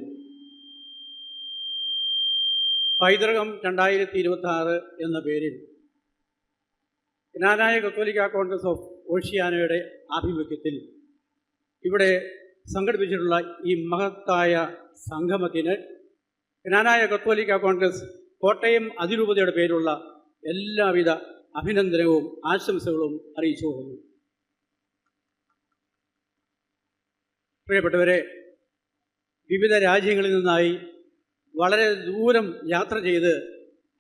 G: പൈതൃകം 2026 എന്ന പേരിൽ ജ്ഞാനായ കത്തോലിക്ക കോൺഗ്രസ് ഓഫ് ഓഷ്യാനയുടെ ആഭിമുഖ്യത്തിൽ ഇവിടെ സംഘടിപ്പിച്ചിട്ടുള്ള ഈ മഹത്തായ സംഗമത്തിന് ജ്ഞാനായ കത്തോലിക്ക കോൺഗ്രസ് കോട്ടയം അതിരൂപതയുടെ പേരുള്ള എല്ലാവിധ അഭിനന്ദനവും ആശംസകളും അറിയിച്ചു കൊള്ളുന്നു. പ്രിയപ്പെട്ടവരെ, വിവിധ രാജ്യങ്ങളിൽ നിന്നായി വളരെ ദൂരം യാത്ര ചെയ്ത്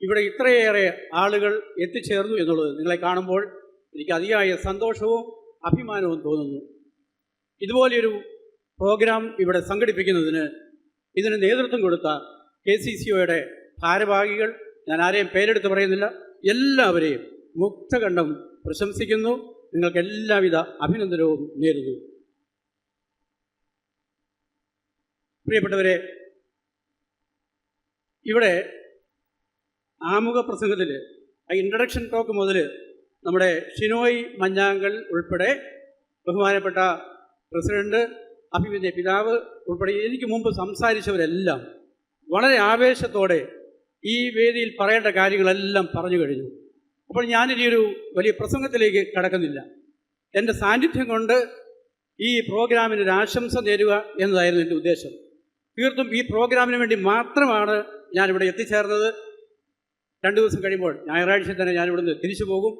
G: ഇവിടെ ഇത്രയേറെ ആളുകൾ എത്തിച്ചേർന്നു എന്നുള്ളത് നിങ്ങളെ കാണുമ്പോൾ എനിക്ക് അതിയായ സന്തോഷവും അഭിമാനവും തോന്നുന്നു. ഇതുപോലെയൊരു പ്രോഗ്രാം ഇവിടെ സംഘടിപ്പിക്കുന്നതിന് ഇതിന് നേതൃത്വം കൊടുത്ത KCCOയുടെ ഭാരവാഹികൾ, ഞാൻ ആരെയും പേരെടുത്ത് പറയുന്നില്ല, എല്ലാവരെയും മുക്തകണ്ഠം പ്രശംസിക്കുന്നു. നിങ്ങൾക്ക് എല്ലാവിധ അഭിനന്ദനവും നേരുന്നു. പ്രിയപ്പെട്ടവരെ, ഇവിടെ ആമുഖ പ്രസംഗത്തിൽ ഇൻട്രഡക്ഷൻ ടോക്ക് മുതൽ നമ്മുടെ ഷിനോയ് മഞ്ഞാങ്കൽ ഉൾപ്പെടെ ബഹുമാനപ്പെട്ട പ്രസിഡന്റ്, അഭിമന്യ പിതാവ് ഉൾപ്പെടെ എനിക്ക് മുമ്പ് സംസാരിച്ചവരെല്ലാം വളരെ ആവേശത്തോടെ ഈ വേദിയിൽ പറയേണ്ട കാര്യങ്ങളെല്ലാം പറഞ്ഞു കഴിഞ്ഞു. അപ്പോൾ ഞാനിനി ഒരു വലിയ പ്രസംഗത്തിലേക്ക് കടക്കുന്നില്ല. എൻ്റെ സാന്നിധ്യം കൊണ്ട് ഈ പ്രോഗ്രാമിന് ഒരു ആശംസ നേരുക എന്നതായിരുന്നു എൻ്റെ ഉദ്ദേശം. തീർത്തും ഈ പ്രോഗ്രാമിന് വേണ്ടി മാത്രമാണ് ഞാനിവിടെ എത്തിച്ചേർന്നത്. 2 ദിവസം കഴിയുമ്പോൾ ഞായറാഴ്ച തന്നെ ഞാനിവിടുന്ന് തിരിച്ചു പോകും.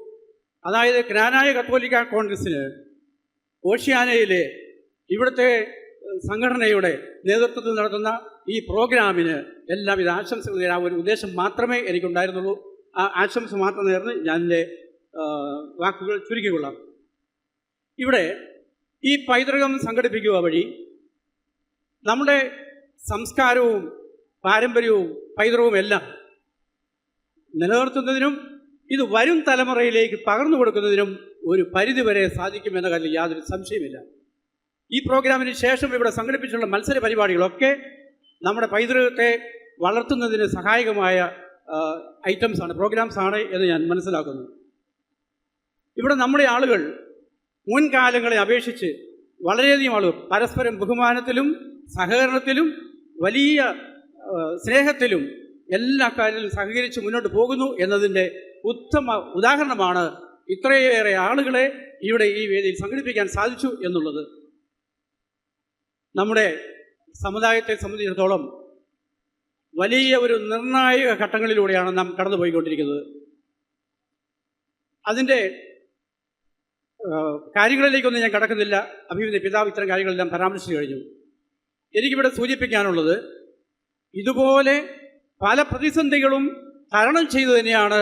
G: അതായത് ജ്ഞാനായ കത്തോലിക്ക കോൺഗ്രസ്സിന് ഓഷ്യാനയിലെ ഇവിടുത്തെ സംഘടനയുടെ നേതൃത്വത്തിൽ നടത്തുന്ന ഈ പ്രോഗ്രാമിന് എല്ലാവിധ ആശംസകൾ നേരാൻ ഒരു ഉദ്ദേശം മാത്രമേ എനിക്കുണ്ടായിരുന്നുള്ളൂ. ആ ആശംസ മാത്രം നേർന്ന് ഞാൻ എൻ്റെ വാക്കുകൾ ചുരുക്കിക്കൊള്ളാം. ഇവിടെ ഈ പൈതൃകം സംഘടിപ്പിക്കുക വഴി നമ്മുടെ സംസ്കാരവും പാരമ്പര്യവും പൈതൃകവും എല്ലാം നിലനിർത്തുന്നതിനും ഇത് വരും തലമുറയിലേക്ക് പകർന്നു കൊടുക്കുന്നതിനും ഒരു പരിധിവരെ സാധിക്കുമെന്ന കാര്യത്തിൽ യാതൊരു സംശയമില്ല. ഈ പ്രോഗ്രാമിന് ശേഷം ഇവിടെ സംഘടിപ്പിച്ചുള്ള മത്സര പരിപാടികളൊക്കെ നമ്മുടെ പൈതൃകത്തെ വളർത്തുന്നതിന് സഹായകമായ ഐറ്റംസാണ്, പ്രോഗ്രാംസാണ് എന്ന് ഞാൻ മനസ്സിലാക്കുന്നു. ഇവിടെ നമ്മുടെ ആളുകൾ മുൻകാലങ്ങളെ അപേക്ഷിച്ച് വളരെയധികം ആളുകൾ പരസ്പരം ബഹുമാനത്തിലും സഹകരണത്തിലും വലിയ സ്നേഹത്തിലും എല്ലാ കാര്യത്തിലും സഹകരിച്ച് മുന്നോട്ട് പോകുന്നു എന്നതിൻ്റെ ഉത്തമ ഉദാഹരണമാണ് ഇത്രയേറെ ആളുകളെ ഇവിടെ ഈ വേദിയിൽ സംഘടിപ്പിക്കാൻ സാധിച്ചു എന്നുള്ളത്. നമ്മുടെ സമുദായത്തെ സംബന്ധിച്ചിടത്തോളം വലിയ ഒരു നിർണായക ഘട്ടങ്ങളിലൂടെയാണ് നാം കടന്നുപോയിക്കൊണ്ടിരിക്കുന്നത്. അതിൻ്റെ കാര്യങ്ങളിലേക്കൊന്നും ഞാൻ കടക്കുന്നില്ല. അഭിമന്യ പിതാവ് ഇത്തരം കാര്യങ്ങളെല്ലാം പരാമർശിച്ചു കഴിഞ്ഞു. എനിക്കിവിടെ സൂചിപ്പിക്കാനുള്ളത്, ഇതുപോലെ പല പ്രതിസന്ധികളും തരണം ചെയ്തു തന്നെയാണ്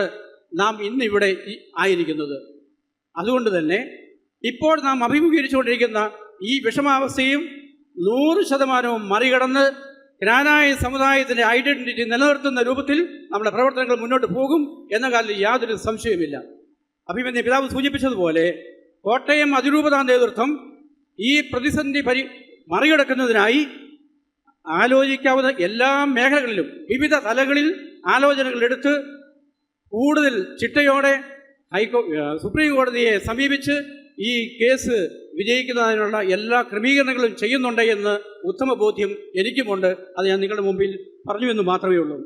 G: നാം ഇന്നിവിടെ ആയിരിക്കുന്നത്. അതുകൊണ്ട് തന്നെ ഇപ്പോൾ നാം അഭിമുഖീകരിച്ചുകൊണ്ടിരിക്കുന്ന ഈ വിഷമാവസ്ഥയും 100% മറികടന്ന് ജ്ഞാനായ സമുദായത്തിൻ്റെ ഐഡന്റിറ്റി നിലനിർത്തുന്ന രൂപത്തിൽ നമ്മുടെ പ്രവർത്തനങ്ങൾ മുന്നോട്ട് പോകും എന്ന കാര്യത്തിൽ യാതൊരു സംശയവുമില്ല. അഭിമന്യ പിതാവ് സൂചിപ്പിച്ചതുപോലെ കോട്ടയം അതിരൂപതാ നേതൃത്വം ഈ പ്രതിസന്ധി മറികടക്കുന്നതിനായി ആലോചിക്കാവുന്ന എല്ലാ മേഖലകളിലും വിവിധ തലങ്ങളിൽ ആലോചനകൾ എടുത്ത് കൂടുതൽ ചിട്ടയോടെ സുപ്രീം കോടതിയെ സമീപിച്ച് ഈ കേസ് വിജയിക്കുന്നതിനുള്ള എല്ലാ ക്രമീകരണങ്ങളും ചെയ്യുന്നുണ്ട് എന്ന് ഉത്തമ ബോധ്യം എനിക്കുമുണ്ട്. അത് ഞാൻ നിങ്ങളുടെ മുമ്പിൽ പറഞ്ഞു എന്ന് മാത്രമേ ഉള്ളൂ.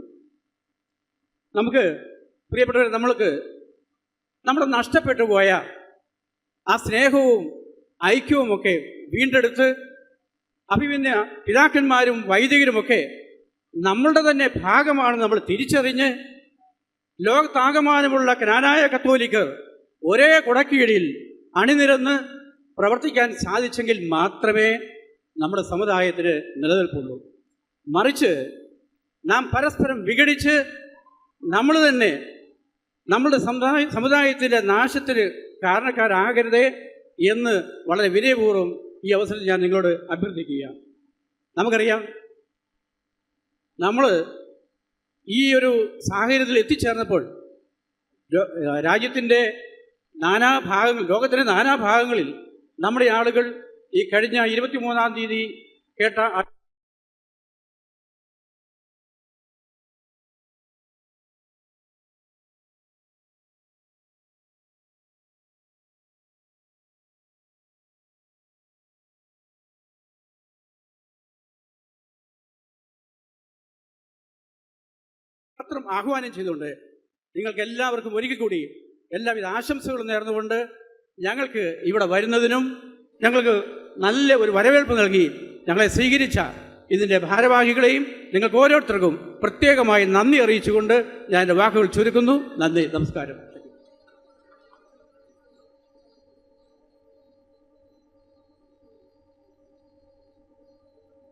G: നമുക്ക് പ്രിയപ്പെട്ടവരെ, നമ്മുടെ നഷ്ടപ്പെട്ടു പോയ ആ സ്നേഹവും ഐക്യവുമൊക്കെ വീണ്ടെടുത്ത് അഭിമന്യ പിതാക്കന്മാരും വൈദികരുമൊക്കെ നമ്മളുടെ തന്നെ ഭാഗമാണ് നമ്മൾ തിരിച്ചറിഞ്ഞ് ലോകത്താകമാനമുള്ള ജ്ഞാനായ കത്തോലിക്കർ ഒരേ കുടക്കീഴിൽ അണിനിരന്ന് പ്രവർത്തിക്കാൻ സാധിച്ചെങ്കിൽ മാത്രമേ നമ്മുടെ സമുദായത്തിന് നിലനിൽപ്പുള്ളൂ. മറിച്ച് നാം പരസ്പരം വിഘടിച്ച് നമ്മൾ തന്നെ നമ്മുടെ സമുദായത്തിൻ്റെ നാശത്തിന് കാരണക്കാരാകരുതേ എന്ന് വളരെ വിനയപൂർവ്വം ഈ അവസരത്തിൽ ഞാൻ നിങ്ങളോട് അഭ്യർത്ഥിക്കുകയാണ്. നമുക്കറിയാം, നമ്മൾ ഈ ഒരു സാഹചര്യത്തിൽ എത്തിച്ചേർന്നപ്പോൾ രാജ്യത്തിൻ്റെ ലോകത്തിൻ്റെ നാനാഭാഗങ്ങളിൽ നമ്മുടെ ആളുകൾ ഈ കഴിഞ്ഞ 23-ാം തീയതി കേട്ട മാത്രം ആഹ്വാനം ചെയ്തുകൊണ്ട് നിങ്ങൾക്ക് എല്ലാവർക്കും ഒരിക്കൽ കൂടി എല്ലാവിധ ആശംസകളും നേർന്നുകൊണ്ട് ഞങ്ങൾക്ക് ഇവിടെ വരുന്നതിനും ഞങ്ങൾക്ക് നല്ല ഒരു വരവേൽപ്പ് നൽകി ഞങ്ങളെ സ്വീകരിച്ച ഇതിൻ്റെ ഭാരവാഹികളെയും നിങ്ങൾക്ക് ഓരോരുത്തർക്കും പ്രത്യേകമായി നന്ദി അറിയിച്ചുകൊണ്ട് ഞാൻ എൻ്റെ വാക്കുകൾ ചുരുക്കുന്നു. നന്ദി, നമസ്കാരം.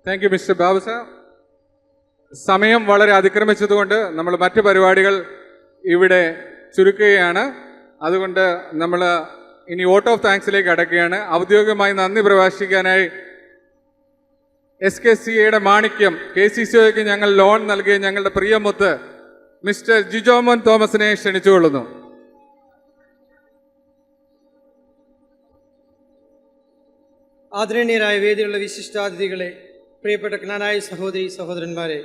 E: Thank you mister Babu sir. സമയം വളരെ അതിക്രമിച്ചതുകൊണ്ട് നമ്മൾ മറ്റ് പരിപാടികൾ ഇവിടെ ചുരുക്കുകയാണ്. അതുകൊണ്ട് നമ്മൾ ഇനി വോട്ട് ഓഫ് താങ്ക്സിലേക്ക് അടക്കുകയാണ്. ഔദ്യോഗികമായി നന്ദി പ്രകാശിക്കാനായി SKCAയുടെ മാണിക്യം KCCOയ്ക്ക് ഞങ്ങൾ ലോൺ നൽകിയ ഞങ്ങളുടെ പ്രിയമുത്ത് മിസ്റ്റർ ജിജോമോൻ തോമസിനെ ക്ഷണിച്ചുകൊള്ളുന്നു.
H: ആദരണീയരായ വേദിയുള്ള വിശിഷ്ടാതിഥികളെ, പ്രിയപ്പെട്ട ജ്ഞാനായ സഹോദരി സഹോദരന്മാരെ,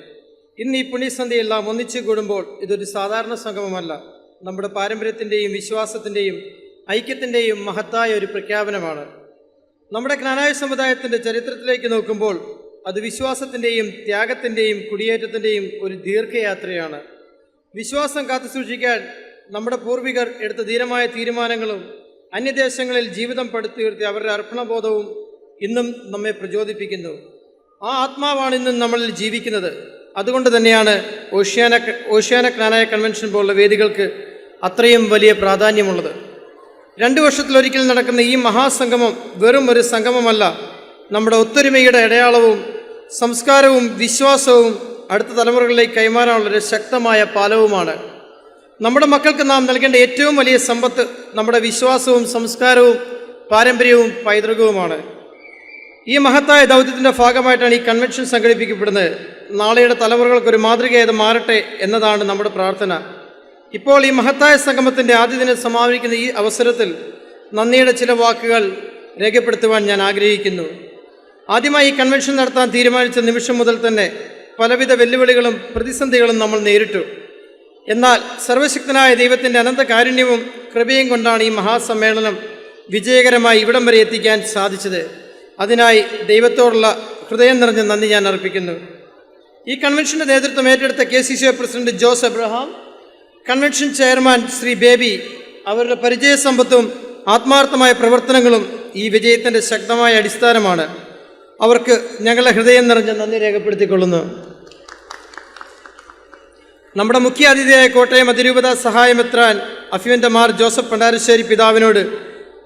H: ഇന്ന് ഈ പുണ്യസന്ധ്യയെല്ലാം ഒന്നിച്ചു കൂടുമ്പോൾ ഇതൊരു സാധാരണ സംഗമമല്ല. നമ്മുടെ പാരമ്പര്യത്തിൻ്റെയും വിശ്വാസത്തിൻ്റെയും ഐക്യത്തിൻ്റെയും മഹത്തായ ഒരു പ്രഖ്യാപനമാണ്. നമ്മുടെ ജ്ഞാനായ സമുദായത്തിൻ്റെ ചരിത്രത്തിലേക്ക് നോക്കുമ്പോൾ അത് വിശ്വാസത്തിൻ്റെയും ത്യാഗത്തിൻ്റെയും കുടിയേറ്റത്തിൻ്റെയും ഒരു ദീർഘയാത്രയാണ്. വിശ്വാസം കാത്തുസൂക്ഷിക്കാൻ നമ്മുടെ പൂർവികർ എടുത്ത ധീരമായ തീരുമാനങ്ങളും അന്യദേശങ്ങളിൽ ജീവിതം പടുത്തുയർത്തിയ അവരുടെ അർപ്പണബോധവും ഇന്നും നമ്മെ പ്രചോദിപ്പിക്കുന്നു. ആ ആത്മാവാണ് ഇന്നും നമ്മളിൽ ജീവിക്കുന്നത്. അതുകൊണ്ട് തന്നെയാണ് ഓഷ്യാന ജ്ഞാനായ കൺവെൻഷൻ പോലുള്ള വേദികൾക്ക് അത്രയും വലിയ പ്രാധാന്യമുള്ളത്. 2 വർഷത്തിലൊരിക്കൽ നടക്കുന്ന ഈ മഹാസംഗമം വെറും ഒരു സംഗമമല്ല, നമ്മുടെ ഒത്തൊരുമയുടെ അടയാളവും സംസ്കാരവും വിശ്വാസവും അടുത്ത തലമുറകളിലേക്ക് കൈമാറാനുള്ളൊരു ശക്തമായ പാലവുമാണ്. നമ്മുടെ മക്കൾക്ക് നാം നൽകേണ്ട ഏറ്റവും വലിയ സമ്പത്ത് നമ്മുടെ വിശ്വാസവും സംസ്കാരവും പാരമ്പര്യവും പൈതൃകവുമാണ്. ഈ മഹത്തായ ദൗത്യത്തിൻ്റെ ഭാഗമായിട്ടാണ് ഈ കൺവെൻഷൻ സംഘടിപ്പിക്കപ്പെടുന്നത്. നാളെയുടെ തലമുറകൾക്കൊരു മാതൃകയായത് മാറട്ടെ എന്നതാണ് നമ്മുടെ പ്രാർത്ഥന. ഇപ്പോൾ ഈ മഹത്തായ സംഗമത്തിൻ്റെ ആദ്യ ദിനം സമാപിക്കുന്ന ഈ അവസരത്തിൽ നന്ദിയുടെ ചില വാക്കുകൾ രേഖപ്പെടുത്തുവാൻ ഞാൻ ആഗ്രഹിക്കുന്നു. ആദ്യമായി ഈ കൺവെൻഷൻ നടത്താൻ തീരുമാനിച്ച നിമിഷം മുതൽ തന്നെ പലവിധ വെല്ലുവിളികളും പ്രതിസന്ധികളും നമ്മൾ നേരിട്ടു. എന്നാൽ സർവശക്തനായ ദൈവത്തിൻ്റെ അനന്ത കാരുണ്യവും കൃപയും കൊണ്ടാണ് ഈ മഹാസമ്മേളനം വിജയകരമായി ഇവിടം വരെ എത്തിക്കാൻ സാധിച്ചത്. അതിനായി ദൈവത്തോടുള്ള ഹൃദയം നിറഞ്ഞ നന്ദി ഞാൻ അർപ്പിക്കുന്നു. ഈ കൺവെൻഷൻ്റെ നേതൃത്വം ഏറ്റെടുത്ത KCCA president Jose Abraham, convention chairman Shri baby, അവരുടെ പരിചയസമ്പത്തും ആത്മാർത്ഥമായ പ്രവർത്തനങ്ങളും ഈ വിജയത്തിൻ്റെ ശക്തമായ അടിസ്ഥാനമാണ്. അവർക്ക് ഞങ്ങളുടെ ഹൃദയം നിറഞ്ഞ നന്ദി രേഖപ്പെടുത്തിക്കൊള്ളുന്നു. നമ്മുടെ മുഖ്യ അതിഥിയായ കോട്ടയം അതിരൂപത സഹായമെത്രാൻ അഫ്യുവിൻ്റെ മാർ ജോസഫ് പണ്ടാരശ്ശേരി പിതാവിനോട്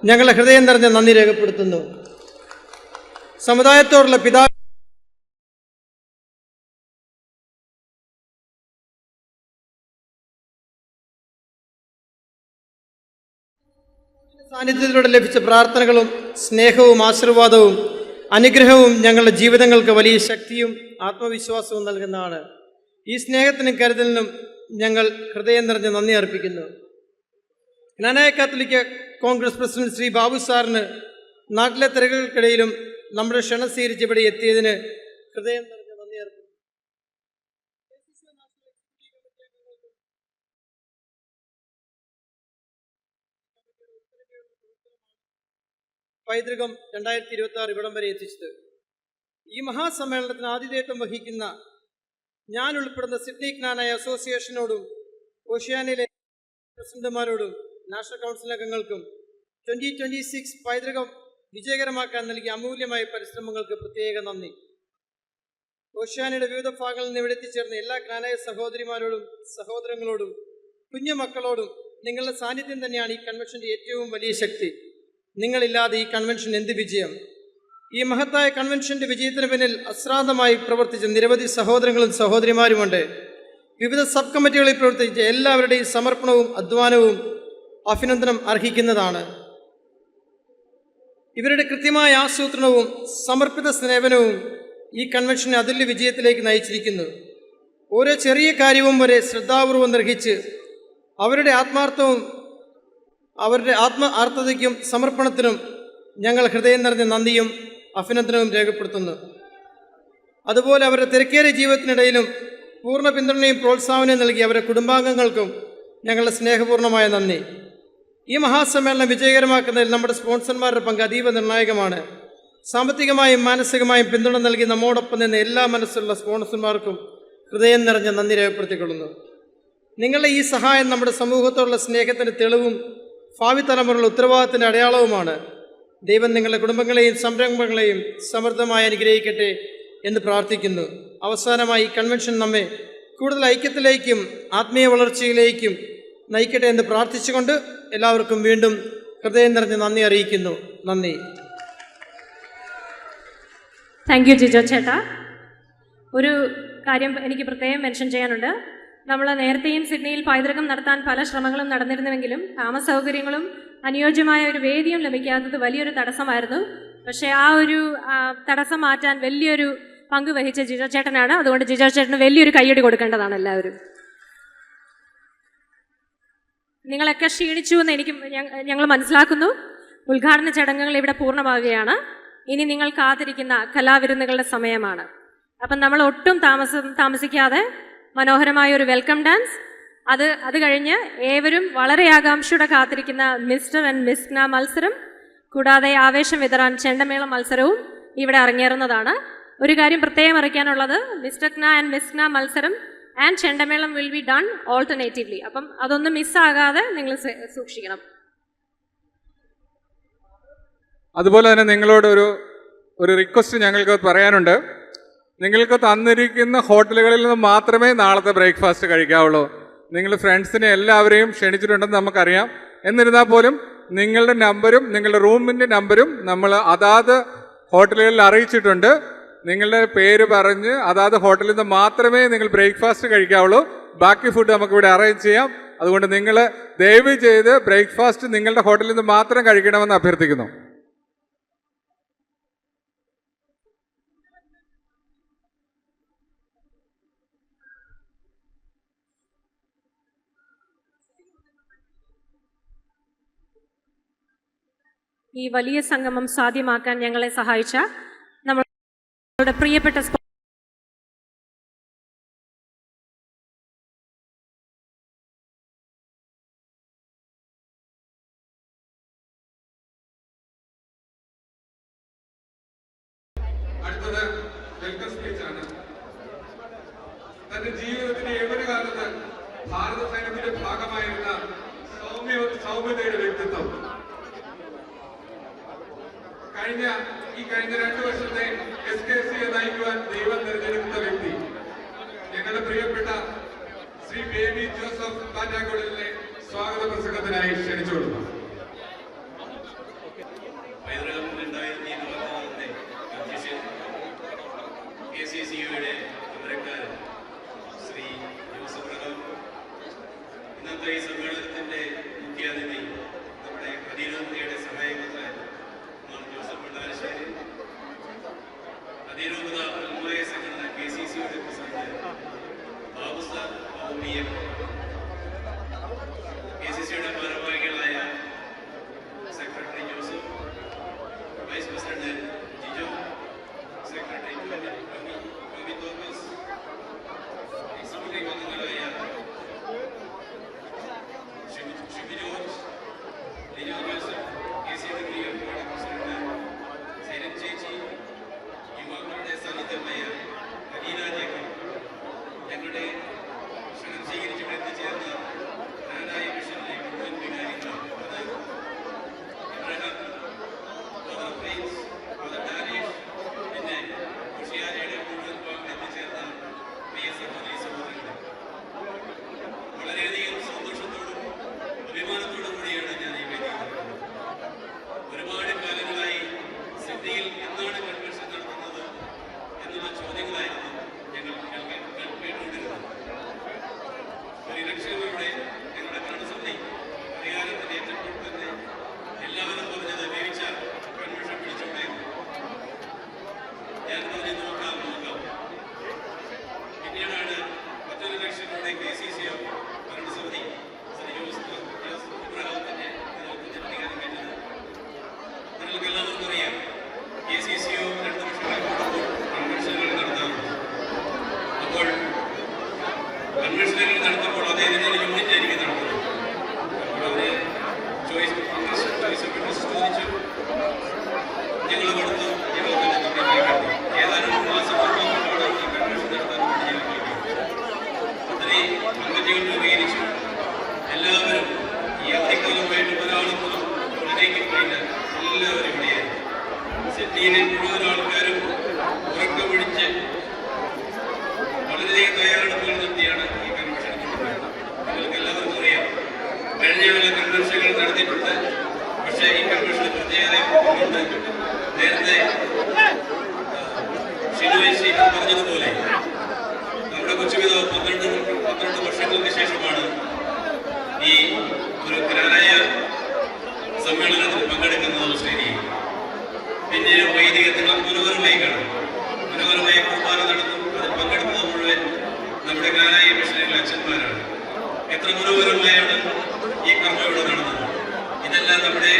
H: ഞങ്ങളുടെ ഹൃദയം നിറഞ്ഞ നന്ദി രേഖപ്പെടുത്തുന്നു. സമുദായത്തോടുള്ള പിതാവ് സാന്നിധ്യത്തിലൂടെ ലഭിച്ച പ്രാർത്ഥനകളും സ്നേഹവും ആശീർവാദവും അനുഗ്രഹവും ഞങ്ങളുടെ ജീവിതങ്ങൾക്ക് വലിയ ശക്തിയും ആത്മവിശ്വാസവും നൽകുന്നതാണ്. ഈ സ്നേഹത്തിനും കരുതലിനും ഞങ്ങൾ ഹൃദയം നിറഞ്ഞ നന്ദി അർപ്പിക്കുന്നു. ജ്ഞാനായ കാത്തലിക് കോൺഗ്രസ് പ്രസിഡന്റ് ശ്രീ ബാബു സാറിന് നാട്ടിലെ തിരക്കുകൾക്കിടയിലും നമ്മുടെ ക്ഷണം സ്വീകരിച്ച് ഇവിടെ എത്തിയതിന് ഹൃദയം നിറഞ്ഞ നന്ദി അർപ്പിക്കുന്നു. പൈതൃകം 2026 ഇവിടം വരെ എത്തിച്ചത്. ഈ മഹാസമ്മേളനത്തിന് ആതിഥേയത്വം വഹിക്കുന്ന ഞാൻ ഉൾപ്പെടുന്ന സിഡ്നി ജ്ഞാനായ അസോസിയേഷനോടും ഓഷ്യാനയിലെ പ്രസിഡന്റുമാരോടും നാഷണൽ കൗൺസിൽ അംഗങ്ങൾക്കും 2026 പൈതൃകം വിജയകരമാക്കാൻ നൽകിയ അമൂല്യമായ പരിശ്രമങ്ങൾക്ക് പ്രത്യേക നന്ദി. ഓഷ്യാനയുടെ വിവിധ ഭാഗങ്ങളിൽ നിന്ന് ഇവിടെ എത്തിച്ചേർന്ന എല്ലാ ജ്ഞാനായ സഹോദരിമാരോടും സഹോദരങ്ങളോടും കുഞ്ഞുമക്കളോടും നിങ്ങളുടെ സാന്നിധ്യം തന്നെയാണ് ഈ കൺവെൻഷൻ്റെ ഏറ്റവും വലിയ ശക്തി. നിങ്ങളില്ലാതെ ഈ കൺവെൻഷൻ എന്ത് വിജയം! ഈ മഹത്തായ കൺവെൻഷൻ്റെ വിജയത്തിന് പിന്നിൽ അശ്രാന്തമായി പ്രവർത്തിച്ച നിരവധി സഹോദരങ്ങളും സഹോദരിമാരുമുണ്ട്. വിവിധ സബ് കമ്മിറ്റികളിൽ പ്രവർത്തിച്ച എല്ലാവരുടെയും സമർപ്പണവും അധ്വാനവും അഭിനന്ദനം അർഹിക്കുന്നതാണ്. ഇവരുടെ കൃത്യമായ ആസൂത്രണവും സമർപ്പിത സേവനവും ഈ കൺവെൻഷനെ അതുല്യ വിജയത്തിലേക്ക് നയിച്ചിരിക്കുന്നു. ഓരോ ചെറിയ കാര്യവും വരെ ശ്രദ്ധാപൂർവം നിർവഹിച്ച് അവരുടെ ആത്മാർത്ഥതയ്ക്കും സമർപ്പണത്തിനും ഞങ്ങൾ ഹൃദയം നിറഞ്ഞ നന്ദിയും അഭിനന്ദനവും രേഖപ്പെടുത്തുന്നു. അതുപോലെ അവരുടെ തിരക്കേറിയ ജീവിതത്തിനിടയിലും പൂർണ്ണ പിന്തുണയും പ്രോത്സാഹനവും നൽകി അവരുടെ കുടുംബാംഗങ്ങൾക്കും ഞങ്ങളുടെ സ്നേഹപൂർണ്ണമായ നന്ദി. ഈ മഹാസമ്മേളനം വിജയകരമാക്കുന്നതിൽ നമ്മുടെ സ്പോൺസർമാരുടെ പങ്ക് അതീവ നിർണായകമാണ്. സാമ്പത്തികമായും മാനസികമായും പിന്തുണ നൽകി നമ്മോടൊപ്പം നിന്ന് എല്ലാ മനസ്സുള്ള സ്പോൺസർമാർക്കും ഹൃദയം നിറഞ്ഞ നന്ദി രേഖപ്പെടുത്തിക്കൊള്ളുന്നു. നിങ്ങളുടെ ഈ സഹായം നമ്മുടെ സമൂഹത്തോടുള്ള സ്നേഹത്തിൻ്റെ തെളിവും ഭാവി തലമുറയുള്ള ഉത്തരവാദിത്തത്തിൻ്റെ അടയാളവുമാണ്. ദൈവം നിങ്ങളുടെ കുടുംബങ്ങളെയും സംരംഭങ്ങളെയും സമൃദ്ധമായി അനുഗ്രഹിക്കട്ടെ എന്ന് പ്രാർത്ഥിക്കുന്നു. അവസാനമായി കൺവെൻഷൻ നമ്മെ കൂടുതൽ ഐക്യത്തിലേക്കും ആത്മീയ വളർച്ചയിലേക്കും നയിക്കട്ടെ എന്ന് പ്രാർത്ഥിച്ചുകൊണ്ട് എല്ലാവർക്കും വീണ്ടും ഹൃദയം നിറഞ്ഞ് നന്ദി അറിയിക്കുന്നു. നന്ദി.
B: താങ്ക് യു ജിജോ ചേട്ടാ. ഒരു കാര്യം എനിക്ക് പ്രത്യേകം മെൻഷൻ ചെയ്യാനുണ്ട്. നമ്മൾ നേരത്തെയും സിഡ്നിയിൽ പൈതൃകം നടത്താൻ പല ശ്രമങ്ങളും നടന്നിരുന്നുവെങ്കിലും താമസ സൗകര്യങ്ങളും അനുയോജ്യമായ ഒരു വേദിയും ലഭിക്കാത്തത് വലിയൊരു തടസ്സമായിരുന്നു. പക്ഷേ ആ ഒരു തടസ്സം മാറ്റാൻ വലിയൊരു പങ്ക് വഹിച്ച ജിജോ ചേട്ടനാണ്. അതുകൊണ്ട് ജിജോ ചേട്ടന് വലിയൊരു കയ്യടി കൊടുക്കേണ്ടതാണ് എല്ലാവരും. നിങ്ങളൊക്കെ ക്ഷീണിച്ചു എന്ന് ഞങ്ങൾ മനസ്സിലാക്കുന്നു. ഉദ്ഘാടന ചടങ്ങുകൾ ഇവിടെ പൂർണ്ണമാവുകയാണ്. ഇനി നിങ്ങൾ കാത്തിരിക്കുന്ന കലാവിരുന്നുകളുടെ സമയമാണ്. അപ്പം നമ്മൾ ഒട്ടും താമസിക്കാതെ മനോഹരമായ ഒരു വെൽക്കം ഡാൻസ്, അത് കഴിഞ്ഞ് ഏവരും വളരെ ആകാംക്ഷയോടെ കാത്തിരിക്കുന്ന മിസ്റ്റർ ആൻഡ് മിസ് ജ്ഞ മത്സരം, കൂടാതെ ആവേശം വിതറാൻ ചെണ്ടമേള മത്സരവും ഇവിടെ അരങ്ങേറുന്നതാണ്. ഒരു കാര്യം പ്രത്യേകം അറിയിക്കാനുള്ളത്, മിസ്റ്റക്ന ആൻഡ് മിസ്ന മത്സരം ആൻഡ് ചെണ്ടമേളം വിൽ ബി ഡൺ ഓൾട്ടർനേറ്റീവ്ലി. അപ്പം അതൊന്നും മിസ്സാകാതെ നിങ്ങൾ സൂക്ഷിക്കണം.
E: അതുപോലെ തന്നെ നിങ്ങളോട് ഒരു റിക്വസ്റ്റ് ഞങ്ങൾക്ക് പറയാനുണ്ട്. നിങ്ങൾക്ക് തന്നിരിക്കുന്ന ഹോട്ടലുകളിൽ നിന്ന് മാത്രമേ നാളത്തെ ബ്രേക്ക്ഫാസ്റ്റ് കഴിക്കാവുള്ളൂ. നിങ്ങൾ ഫ്രണ്ട്സിനെ എല്ലാവരെയും ക്ഷണിച്ചിട്ടുണ്ടെന്ന് നമുക്കറിയാം. എന്നിരുന്നാൽ പോലും നിങ്ങളുടെ നമ്പരും നിങ്ങളുടെ റൂമിൻ്റെ നമ്പരും നമ്മൾ അതാത് ഹോട്ടലുകളിൽ അറിയിച്ചിട്ടുണ്ട്. നിങ്ങളുടെ പേര് പറഞ്ഞ് അതാത് ഹോട്ടലിൽ നിന്ന് മാത്രമേ നിങ്ങൾ ബ്രേക്ക്ഫാസ്റ്റ് കഴിക്കാവുള്ളൂ. ബാക്കി ഫുഡ് നമുക്കിവിടെ അറേഞ്ച് ചെയ്യാം. അതുകൊണ്ട് നിങ്ങൾ ദയവ് ചെയ്ത് ബ്രേക്ക്ഫാസ്റ്റ് നിങ്ങളുടെ ഹോട്ടലിൽ നിന്ന് മാത്രം കഴിക്കണമെന്ന് അഭ്യർത്ഥിക്കുന്നു.
B: ഈ വലിയ സംഗമം സാധ്യമാക്കാൻ ഞങ്ങളെ സഹായിച്ച നമ്മളുടെ പ്രിയപ്പെട്ട
E: അടുത്തത് വെൽക്കം സ്പീച്ചാണ്. തന്റെ ജീവിതത്തിന്റെ യൗവനകാലത്ത് ഭാരത സൈന്യത്തിന്റെ ഭാഗമായിരുന്ന സൗമ്യതയുടെ വ്യക്തിത്വം കഴിഞ്ഞ 2 വർഷത്തെ SKCയെ നയിക്കുവാൻ ദൈവം തിരഞ്ഞെടുത്ത വ്യക്തി ഞങ്ങളുടെ പ്രിയപ്പെട്ട ശ്രീ ബേബി ജോസഫ് പാറ്റാക്കുടലിനെ സ്വാഗത പ്രസംഗത്തിനായി ക്ഷണിച്ചുകൊള്ളുന്നു.
I: KCCയുടെ അമരക്കാരൻ ശ്രീ ജോസഫ് പ്രകാശ്, ഇന്നത്തെ ഈ സമ്മേളനത്തിന്റെ മുഖ്യാതിഥി നമ്മുടെ അതിരൂപതയുടെ സഹായകനായ ജോസഫ് പണ്ടാരശ്ശേരി, അതിരൂപത അൽമായ സംഘടന KCCയുടെ പ്രസിഡന്റ് ബാബു സാർ PM, KCCയുടെ ഭാരവാഹികളായ secretary Joseph, vice president Jijo, secretary Tommy Thomas, executive അംഗങ്ങളായ ഷിബി ജോർജ്, ലിജോ ജോസഫ്, KCയുടെ പ്രിയപ്പെട്ട പ്രസിഡന്റ് സൈനൻ ചേച്ചി, യുവാക്കളുടെ സാന്നിധ്യമായ അനീന ജേക്കബ്, ഞങ്ങളുടെ ക്ഷണം സ്വീകരിച്ച് എത്തിച്ചേർന്ന ജ്ഞാനായ മിഷനിലെ മുഴുവൻ വികാരികളും, അത് Ibrahim, father Prince, father Danish, പിന്നെ കുഷിയാനയുടെ മുഴുവൻ ഭാഗം എത്തിച്ചേർന്ന പ്രിയ സഹോദരി സഹോദരങ്ങളെ, വളരെയധികം സന്തോഷത്തോടും അഭിമാനത്തോടും കൂടിയാണ് ഞാൻ ഈ വേദിയിൽ നിൽക്കുന്നത്. ഒരുപാട് കാലങ്ങളായി സിഡ്നിയിൽ എന്താണ് കൺവെൻഷൻ നടത്തുന്നത് എന്നുള്ള ചോദ്യങ്ങളായിരുന്നു ഞങ്ങൾ കേട്ടുകൊണ്ടിരുന്നത്. ഒരു ഇലക്ഷനിലൂടെ ഞങ്ങളുടെ ഭരണസമിതി അധികാരത്തിൽ ഏറ്റപ്പോൾ തന്നെ എല്ലാവരും പറഞ്ഞത് വേവിച്ച കൺവെൻഷൻ പിടിച്ചുകൊണ്ടേയിരുന്നു. ഞാൻ പറഞ്ഞു നോക്കാം. പിന്നീടാണ് മറ്റൊരു ഇലക്ഷനിലൂടെ KCCയോ ഭരണസമിതി ശ്രീ ജോസഫ് ഇബ്രഹാമിന്റെ നേതൃത്വത്തിൽ അധികാരം കയറ്റത്. നിങ്ങൾക്ക് എല്ലാവർക്കും അറിയാം, KCCയോ 2 വർഷങ്ങൾ കൂടുമ്പോൾ കൺവെൻഷനുകൾ നടത്താറുണ്ട്. അപ്പോൾ കൺവെൻഷനുകൾ നടത്തുമ്പോൾ അദ്ദേഹത്തിന്റെ ഒരു യൂണിറ്റ് ആയിരിക്കും നടത്തുന്നത്. അപ്പോൾ അവര് ചോയ്സ് ഓഫ് വിറ്റ്നസ് ചോദിച്ചു, ഞങ്ങൾ കൊടുത്തു, ഞങ്ങൾ തന്നെ നടത്തി. ഏതാനും മാസത്തോളം ഈ കൺവെൻഷൻ നടത്താൻ വേണ്ടി ഞങ്ങൾ അത്രയും കമ്മിറ്റികൾ രൂപീകരിച്ചു. എല്ലാവരും ഈ അവധിക്കാലമായിട്ട് ഒരാളും പുറത്തേക്ക് പോയില്ല. എല്ലാവരും ഇവിടെയായി. സിഡ്നിയിലെ മുഴുവൻ ആൾക്കാരും ഉറക്കമൊഴിച്ച് വളരെയധികം തയ്യാറെടുപ്പുകൾ നടത്തിയാണ് ഈ കൺവെൻഷൻ കൊണ്ടുപോയത്. നിങ്ങൾക്ക് എല്ലാവർക്കും അറിയാം, കഴിഞ്ഞ പല കൺവെൻഷനുകൾ നടത്തിയിട്ടുണ്ട്. പക്ഷേ ഈ കൺവെൻഷൻ പ്രത്യേകതയുണ്ട്. നേരത്തെ ഷിനുവേശി പറഞ്ഞതുപോലെ നമ്മുടെ കൊച്ചുപിതാവ് 12 വർഷങ്ങൾക്ക് ശേഷമാണ് ഈ ഒരു ഗ്രാനായ സമ്മേളനത്തിൽ പങ്കെടുക്കുന്നത് ഓസ്ട്രേലിയയിൽ. പിന്നെ വൈദികത്തിൽ മനോഹരമായി കാണും. മനോഹരമായ കുർബാന നടത്തും. അതിൽ പങ്കെടുക്കുന്നത് മുഴുവൻ നമ്മുടെ ഗ്രാനായ മിഷനറിയിലെ അച്ഛന്മാരാണ്. എത്ര മനോഹരമായാണ് ഈ കർമ്മ ഇവിടെ നടന്നത്. ഇതെല്ലാം നമ്മുടെ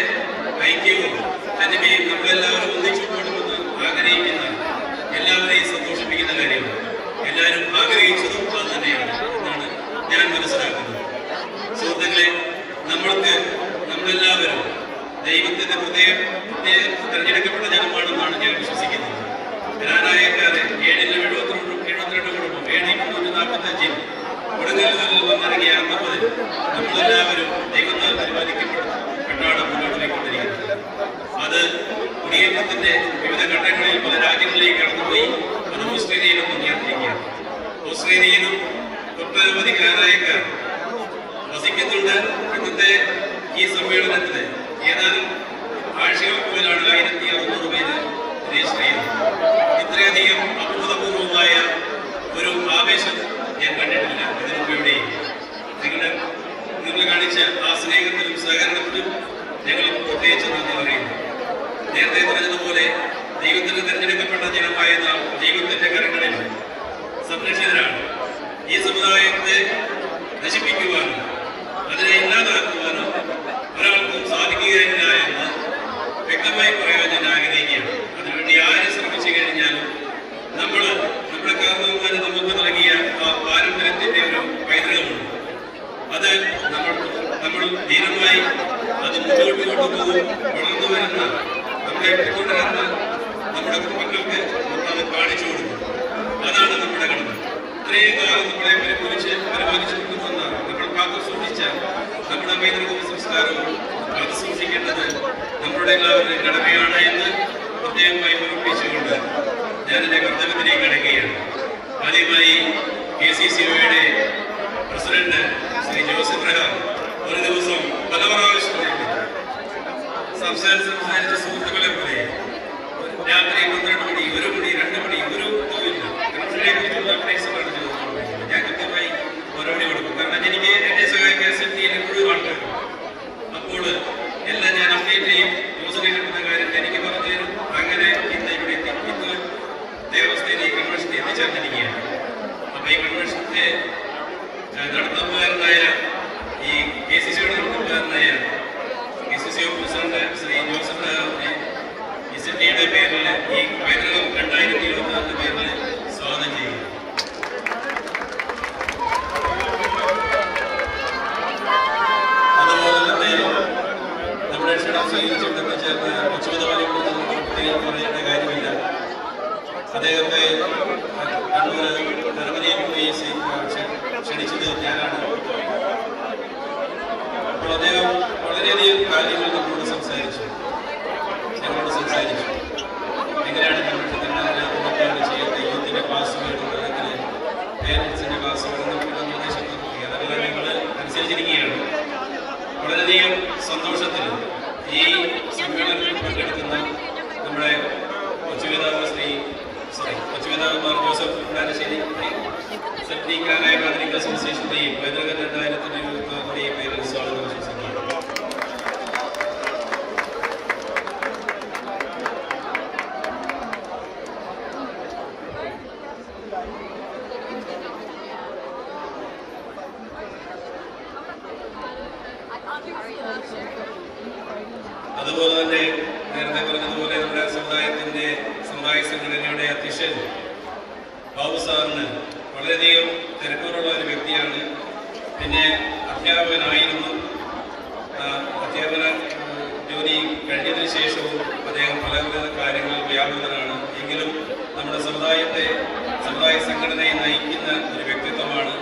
I: ഐക്യവും തനിമയും നമ്മളെല്ലാവരും ഒന്നിച്ചു പോകണമെന്ന് ആഗ്രഹിക്കുന്ന, എല്ലാവരെയും സന്തോഷിപ്പിക്കുന്ന കാര്യമാണ്. എല്ലാവരും ആഗ്രഹിച്ചതും അത് തന്നെയാണ് എന്നാണ് ഞാൻ മനസ്സിലാക്കുന്നത്. സുഹൃത്തുക്കളെ, നമ്മളെല്ലാവരും ദൈവത്തിന്റെ ഹൃദയം തെരഞ്ഞെടുക്കപ്പെട്ട ജനമാണെന്നാണ് ഞാൻ വിശ്വസിക്കുന്നത്. ജ്ഞാനായക്കാരെ 772 കുടുംബം 745 കൊടുങ്ങല്ലൂരിൽ വന്നിറങ്ങിയ 50 നമ്മളെല്ലാവരും ദൈവത്താൽ പരിപാലിക്കപ്പെട്ടാണ് മുന്നോട്ട് പോയിക്കൊണ്ടിരിക്കുന്നത്. അത് കുടിയേറ്റത്തിന്റെ വിവിധ ഘട്ടങ്ങളിൽ പല രാജ്യങ്ങളിലേക്ക് കടന്നുപോയി. അത് ഓസ്ട്രേലിയയിലും മുന്നേറിയിരിക്കുകയാണ്. ഓസ്ട്രേലിയയിലും ഒട്ടനവധി ജ്ഞാനായക്കാർ വസിക്കുന്നുണ്ട്. ഇന്നത്തെ ഈ സമ്മേളനത്തിന് ഏതാനും ആഴ്ചകൾക്കുള്ളിലാണ് 1600 പേര് രജിസ്റ്റർ ചെയ്തത്. ഇത്രയധികം അഭൂതപൂർവമായ ഒരു ആവേശം ഞാൻ കണ്ടിട്ടില്ല ഇതിനു മുമ്പ് എവിടെയും. നിങ്ങൾ കാണിച്ച ആ സ്നേഹത്തിലും സഹകരണത്തിലും ഞങ്ങൾ പ്രത്യേകിച്ച് നന്ദി പറയുന്നു. നേരത്തെ പറഞ്ഞതുപോലെ ദൈവത്തിന് തിരഞ്ഞെടുക്കപ്പെട്ട ജനമായ നാം ദൈവത്തിന്റെ കരങ്ങളിൽ സംരക്ഷിതരാണ്. ഈ സമുദായത്തെ നശിപ്പിക്കുവാനും അതിനെ ഇല്ലാതാക്കുവാനും ഒരാൾക്കും സാധിക്കുകയില്ല എന്ന് വ്യക്തമായി പറയാൻ ഞാൻ ആഗ്രഹിക്കുകയാണ്. അതിനുവേണ്ടി ആര് ശ്രമിച്ചു കഴിഞ്ഞാലും നമ്മുടെ കാരണവന്മാരെ നമുക്ക് നൽകിയ ആ പാരമ്പര്യത്തിന്റെ ഒരു പൈതൃകമുണ്ട്. അത് നമ്മൾ ധീരമായി അത് മുന്നോട്ട് കൊണ്ടുപോകും. വളർന്നു വരുന്ന നമ്മളെ പിന്തുടരുന്ന നമ്മുടെ കുടുംബങ്ങൾക്ക് അത് കാണിച്ചു കൊടുക്കും. അതാണ് നമ്മുടെ കടമ. ഇത്രയും കാലം നമ്മളെ പരിപാലിച്ചു കൊണ്ടുവന്ന നമ്മൾ കാത്തു സൂക്ഷിച്ച നമ്മുടെ പൈതൃകവും സംസ്കാരവും കാത്തു സൂക്ഷിക്കേണ്ടത് നമ്മുടെ എല്ലാവരുടെയും കടമയാണ് എന്ന് പ്രത്യേകമായി ഓർമ്മിപ്പിച്ചുകൊണ്ട് ഞാൻ എന്റെ കർത്തവ്യത്തിലേക്ക് കടക്കുകയാണ്. ആദ്യമായി KCCOയുടെ പ്രസിഡന്റ് ശ്രീ ജോസ് എബ്രഹാം ഒരു ദിവസം പല പ്രാവശ്യം സംസാരിച്ച സുഹൃത്തുക്കളെ പോലെ രാത്രി 12 മണി 1 മണി 2 മണി ഒരു ഇതുമില്ല. ഞാൻ കൃത്യമായി മറുപടി കൊടുക്കും. കാരണം എനിക്ക് എന്നെ സഹായിക്കാൻ ശക്തിയിൽ എപ്പോഴും ആൾക്കാർ. അപ്പോൾ എല്ലാം ഞാൻ അപ്ഡേറ്റ് ചെയ്യും. ന്യൂസിനെ കിട്ടുന്ന കാര്യത്തിൽ എനിക്ക് പറഞ്ഞു തരും. അങ്ങനെ ഇന്ന് ഇവിടെ ഇന്ന് ദേവസ്ഥയിൽ ഈ കൺവെൻഷനെ എത്തിച്ചേർന്നിരിക്കുകയാണ്. അപ്പൊ ഈ കൺവെൻഷന്റെ നടത്തുന്നവരായ ഈ KCCയുടെ നടത്തുന്നവരായ KCCO പ്രസിഡന്റ് ശ്രീ ജോസഫ് ഈ സിറ്റിയുടെ പേരിൽ ഈ പൈതൃകം 2024 പേരിൽ സ്വാഗതം ചെയ്യും. അതുപോലെ തന്നെ നമ്മുടെ ക്ഷണം സ്വീകരിച്ചിട്ട് ചേർന്ന് കൊച്ചുവിധവാനെ കുറിച്ച് പ്രത്യേകം പറയേണ്ട കാര്യമില്ല. അദ്ദേഹത്തെ കണ്ണൂർ ധർമ്മനിയിൽ പോയി ക്ഷണിച്ചത് ഞാനാണ്. അപ്പോൾ അദ്ദേഹം വളരെയധികം കാര്യങ്ങൾ ഞങ്ങളോട് സംസാരിച്ചു. എങ്ങനെയാണ് നമ്മൾ ചെയ്യേണ്ടത്, യൂത്തിന്റെ ക്ലാസ് വേണം അല്ലെങ്കിൽ പേരൻസിന്റെ ക്ലാസ് വേണം എന്നുള്ള നിർദ്ദേശം നൽകി. അതെല്ലാം ഞങ്ങൾ അനുസരിച്ചിരിക്കുകയാണ്. വളരെയധികം സന്തോഷത്തിൽ ഈ സമ്മേളനത്തിൽ പങ്കെടുക്കുന്ന നമ്മുടെ കൊച്ചുപിതാവ് മാർ ജോസഫ് നാരശ്ശേരി സത്രീകാനായ കാതലിക് അസോസിയേഷന്റെയും പൈതൃക 2024 പേരിൽ സ്വാഗതം ആശംസിക്കുന്നു. അതുപോലെ തന്നെ നേരത്തെ പറഞ്ഞതുപോലെ നമ്മുടെ സമുദായ സംഘടനയുടെ അധ്യക്ഷൻ ബാബു സാറിന് വളരെയധികം തിരക്കുള്ള ഒരു വ്യക്തിയാണ്. പിന്നെ അധ്യാപകനായിരുന്നു. അധ്യാപന ജോലി കഴിഞ്ഞതിന് ശേഷവും അദ്ദേഹം പല കാര്യങ്ങളിൽ വ്യാപൃതനാണ്. എങ്കിലും നമ്മുടെ സമുദായ സംഘടനയെ നയിക്കുന്ന ഒരു വ്യക്തിത്വമാണ്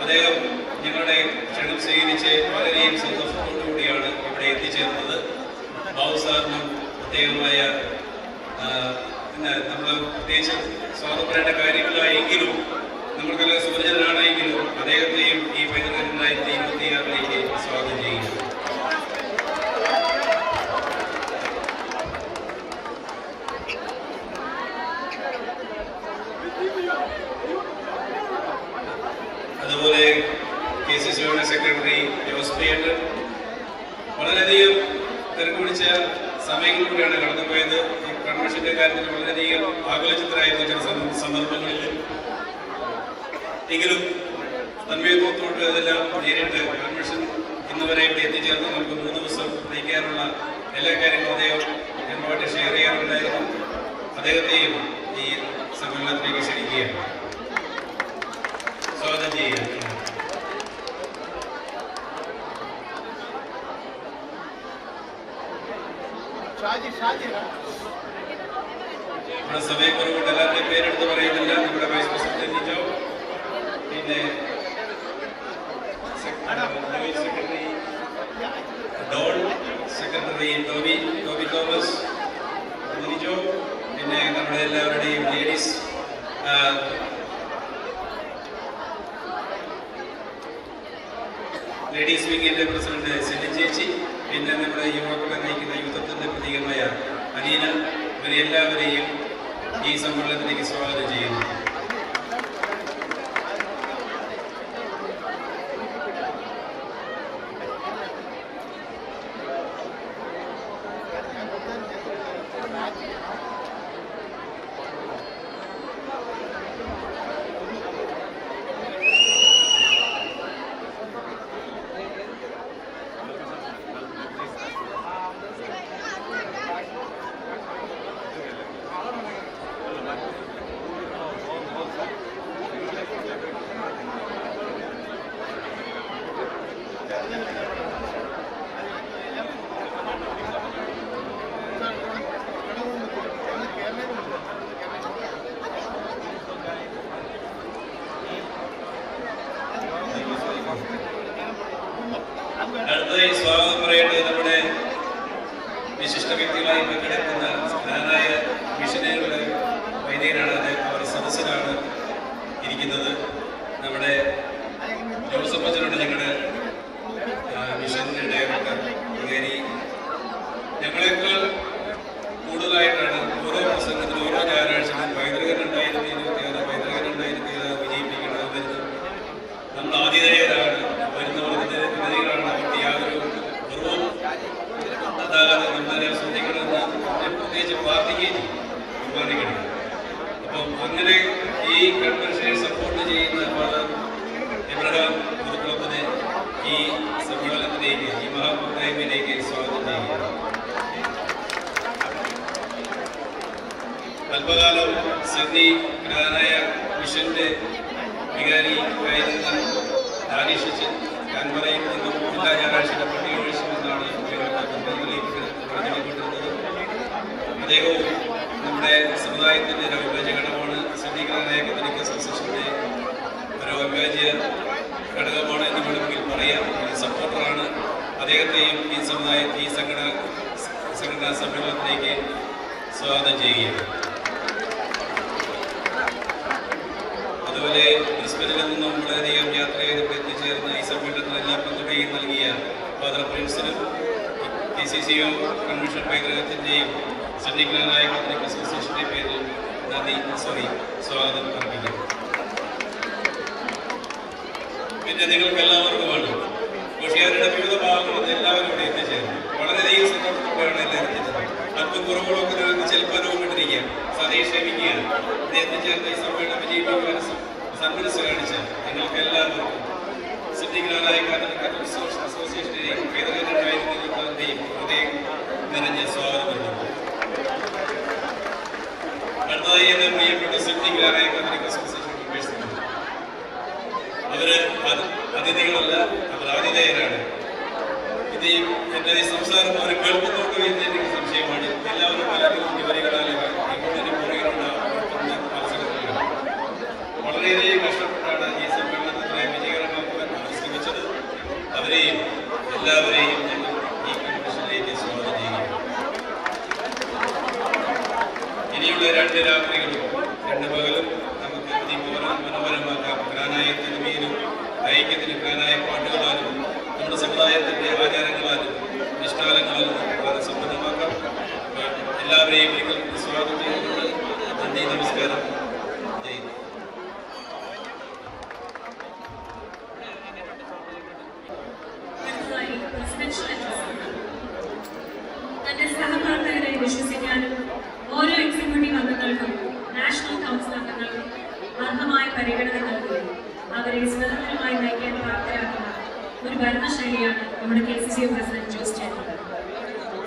I: അദ്ദേഹം. ഞങ്ങളുടെ ക്ഷണം സ്വീകരിച്ച് വളരെയും സന്തോഷത്തോടു കൂടിയാണ് ഇവിടെ എത്തിച്ചേർന്നത്. ബാബു സാറിനും പ്രത്യേകമായ നമ്മൾ പ്രത്യേകിച്ച് സ്വാഗതം പറയേണ്ട കാര്യമില്ലായെങ്കിലും നമ്മൾക്കെല്ലാം സുപരിചിതനാണെങ്കിലും അദ്ദേഹത്തെയും ഈ പൈതൃക 2026 സ്വാഗതം ചെയ്യുന്നു. അതുപോലെ KCCOയുടെ സെക്രട്ടറി ജോസ് പിയേട്ടൻ വളരെയധികം തിരക്കുപിടിച്ച സമയങ്ങളിലൂടെയാണ് കടന്നുപോയത്. ഈ കൺവെൻഷന്റെ കാര്യത്തിൽ വളരെയധികം ആകുലചിത്തരായിരുന്നു ചില സന്ദർഭങ്ങളിൽ. എങ്കിലും തന്മയത്വത്തോട് ഇതെല്ലാം നേരിട്ട് കൺവെൻഷൻ ഇന്ന് വരെ ഇവിടെ എത്തിച്ചേർന്ന് നമുക്ക് 3 ദിവസം നയിക്കാനുള്ള എല്ലാ കാര്യങ്ങളും അദ്ദേഹം ഞങ്ങളുമായിട്ട് ഷെയർ ചെയ്യാറുണ്ടായിരുന്നു. അദ്ദേഹത്തെയും ഈ സമ്മേളനത്തിലേക്ക് ക്ഷണിക്കുകയാണ്. സ്വാഗതം ചെയ്യുക. നമ്മുടെ സമയക്കുറവുകൊണ്ട് എല്ലാവരുടെയും പേരെടുത്ത് പറയുന്നില്ല. നമ്മുടെ വൈസ് പ്രസിഡന്റ് ലിജോ, പിന്നെ secretary Don, secretary Toby Thomas, Lijo, പിന്നെ നമ്മുടെ എല്ലാവരുടെയും ലേഡീസ് വിങ്ങിന്റെ പ്രസിഡന്റ് സെലിൻ ചേച്ചി, പിന്നെ നമ്മുടെ യുവാക്കളെ നയിക്കുന്ന യുദ്ധത്തിന്റെ പ്രതീകമായ അനീന, ഇവരെ എല്ലാവരെയും ഈ സമ്മേളനത്തിലേക്ക് സ്വാഗതം ചെയ്യുന്നു. അടുത്തതായി സ്വാഗതം പറയേണ്ടത് നമ്മുടെ വിശിഷ്ട വ്യക്തികളായി പങ്കെടുക്കുന്ന ജ്ഞാനായ മിഷനറികളുടെ വൈദികരാണ്. അവർ സദസ്സിലാണ് ഇരിക്കുന്നത്. നമ്മുടെ ജോസഫ് അച്ഛനുണ്ട്, ഞങ്ങളുടെ മിഷന്റെ ഡയറക്ടർ വികാരി. ഞങ്ങളെക്കാൾ കൂടുതലായിട്ടാണ് ഓരോ പ്രസംഗത്തിലും ഓരോ ഞായറാഴ്ചയിലും പൈതൃകം 2026 പൈതൃകം 2026 വിജയിപ്പിക്കുന്നത് വരുന്നത്. നമ്മൾ ആതിഥേയരാണ്, വരുന്നവർക്ക് വിധികളാണ്. അവർക്ക് യാതൊരു കുറവും ഉണ്ടാകാതെ നമ്മളെ ശ്രദ്ധിക്കണമെന്ന് പ്രത്യേകിച്ച് പാർട്ടിക്ക് തീരുമാനിക്കണം. അപ്പം അങ്ങനെ ഈ കൺവെൻഷനെ സപ്പോർട്ട് ചെയ്യുന്ന ഫാദർ എബ്രഹാം പുതുക്കുളത്തിനെ ഈ സമ്മേളനത്തിലേക്ക്, ഈ മഹാകൂട്ടായ്മയിലേക്ക് സ്വാഗതം ചെയ്യുക. അല്പകാലം സിഡ്നി പ്രധാനായ മിഷന്റെ വികാരി ആയിരുന്ന ദാനിഷ് അച്ഛൻ കാൻബറയിൽ നിന്നും എല്ലാ ഞായറാഴ്ചയുടെ പട്ടിക ഒഴിച്ചുമെന്നാണ് പറഞ്ഞുകൊണ്ടിരുന്നത്. അദ്ദേഹവും നമ്മുടെ സമുദായത്തിന്റെ ഒരു അവിഭാജ്യ ഘടകമാണ്. സിഡ്നി പ്രധാനായ കത്തോലിക്ക അസോസിയേഷന്റെ ഒരു അവിഭാജ്യ ഘടകമാണ് എന്ന് വേണമെങ്കിൽ പറയാം. സപ്പോർട്ടറാണ്. അദ്ദേഹത്തെയും ഈ സംഘടനാ സമ്മേളനത്തിലേക്ക് സ്വാഗതം ചെയ്യുകയാണ്. അതുപോലെ ബ്രിസ്ബനിൽ നിന്നും വളരെയധികം യാത്ര ചെയ്തിട്ട് എത്തിച്ചേർന്ന ഈ സമ്മേളനത്തിൽ എല്ലാ പിന്തുണയും നൽകിയ ഫാദർ പ്രിൻസിനും PCCO കൺവെൻഷൻ പൈതൃകത്തിൻ്റെയും സിഡ്നി ജ്ഞാനായ കത്തോലിക്ക അസോസിയേഷന്റെ പേരിൽ സ്വാഗതം അർപ്പിക്കുന്നു. പിന്നെ നിങ്ങൾക്ക് എല്ലാവർക്കുമാണ് കോഷിയാരുടെ വിവിധ ഭാഗങ്ങളിൽ നിന്ന് എല്ലാവരും ഇവിടെ എത്തിച്ചേർന്നു. വളരെയധികം സന്തോഷത്തോടെയാണ് എല്ലാവരും എത്തിച്ചത്. അല്പം കുറവുകളൊക്കെ നിങ്ങൾക്ക് ചിലപ്പോൾ അനുഭവപ്പെട്ടിരിക്കുക. സതീഷ് ക്ഷമിക്കുകയാണ്. ഇവിടെ എത്തിച്ചേർന്ന ഈ സമ്മേളനം വിജയിപ്പിക്കുവാൻ സന്മനസ് കാണിച്ച നിങ്ങൾക്ക് എല്ലാവർക്കും സിഡ്നി ജ്ഞാനായ കത്തോലിക്ക അസോസിയേഷന്റെയും പൈതൃകം 2026 ഹൃദയം നിറഞ്ഞ സ്വാഗതം നൽകുന്നു. അടുത്തതായി എന്റെ പ്രിയപ്പെട്ട സിഡ്നി ജ്ഞാനായ കത്തോലിക്ക അസോസിയേഷൻ മെമ്പേഴ്സ്, അവര് അതിഥികളല്ല, അവർ ആതിഥേയരാണ്. ഇത് എന്റെ ഈ സംസാരം അവർ കേൾക്കുന്നുണ്ടോ എന്ന് എനിക്ക് സംശയമാണ്. എല്ലാവരും പലരും വിവരങ്ങളാലും വളരെയധികം കഷ്ടപ്പെട്ടാണ് ഈ സമ്മേളനത്തിനെ വിജയകരമാക്കുവാൻ അവർ ശ്രമിച്ചത്. അവരെയും എല്ലാവരെയും ഞങ്ങൾ ഈ കൺവെൻഷനിലേക്ക് സ്വാഗതം ചെയ്യുകയാണ്. ഇനിയുള്ള 2 രാത്രികളും 2 പകലും നമുക്ക് മനോഹരമാക്കാം. ജ്ഞാനായ തനിമയിലും ഐക്യത്തിന് ജ്ഞാനായ പാട്ടുകളാലും നമ്മുടെ സമുദായത്തിന്റെ ആചാരങ്ങളാലും നിഷ്ഠാലങ്ങളാലും വളരെ സമ്പന്നമാക്കാം. എല്ലാവരെയും ഒരിക്കൽ സ്വാഗതം ചെയ്യുന്നത്. നന്ദി, നമസ്കാരം.
B: തന്റെ സഹപ്രവർത്തകരെ വിശ്വസിക്കാനും ഓരോ എക്സിക്യൂട്ടീവ് അംഗങ്ങൾക്കും നാഷണൽ കൗൺസിൽ അംഗങ്ങൾക്കും അർഹമായ പരിഗണന നൽകുകയും അവരെ സ്വതന്ത്രമായി നയിക്കാൻ പ്രാപ്തരാക്കുന്ന ഒരു ഭരണശൈലിയാണ് നമ്മുടെ KCCO പ്രസിഡന്റ് ജോസ് ചേട്ടൻ.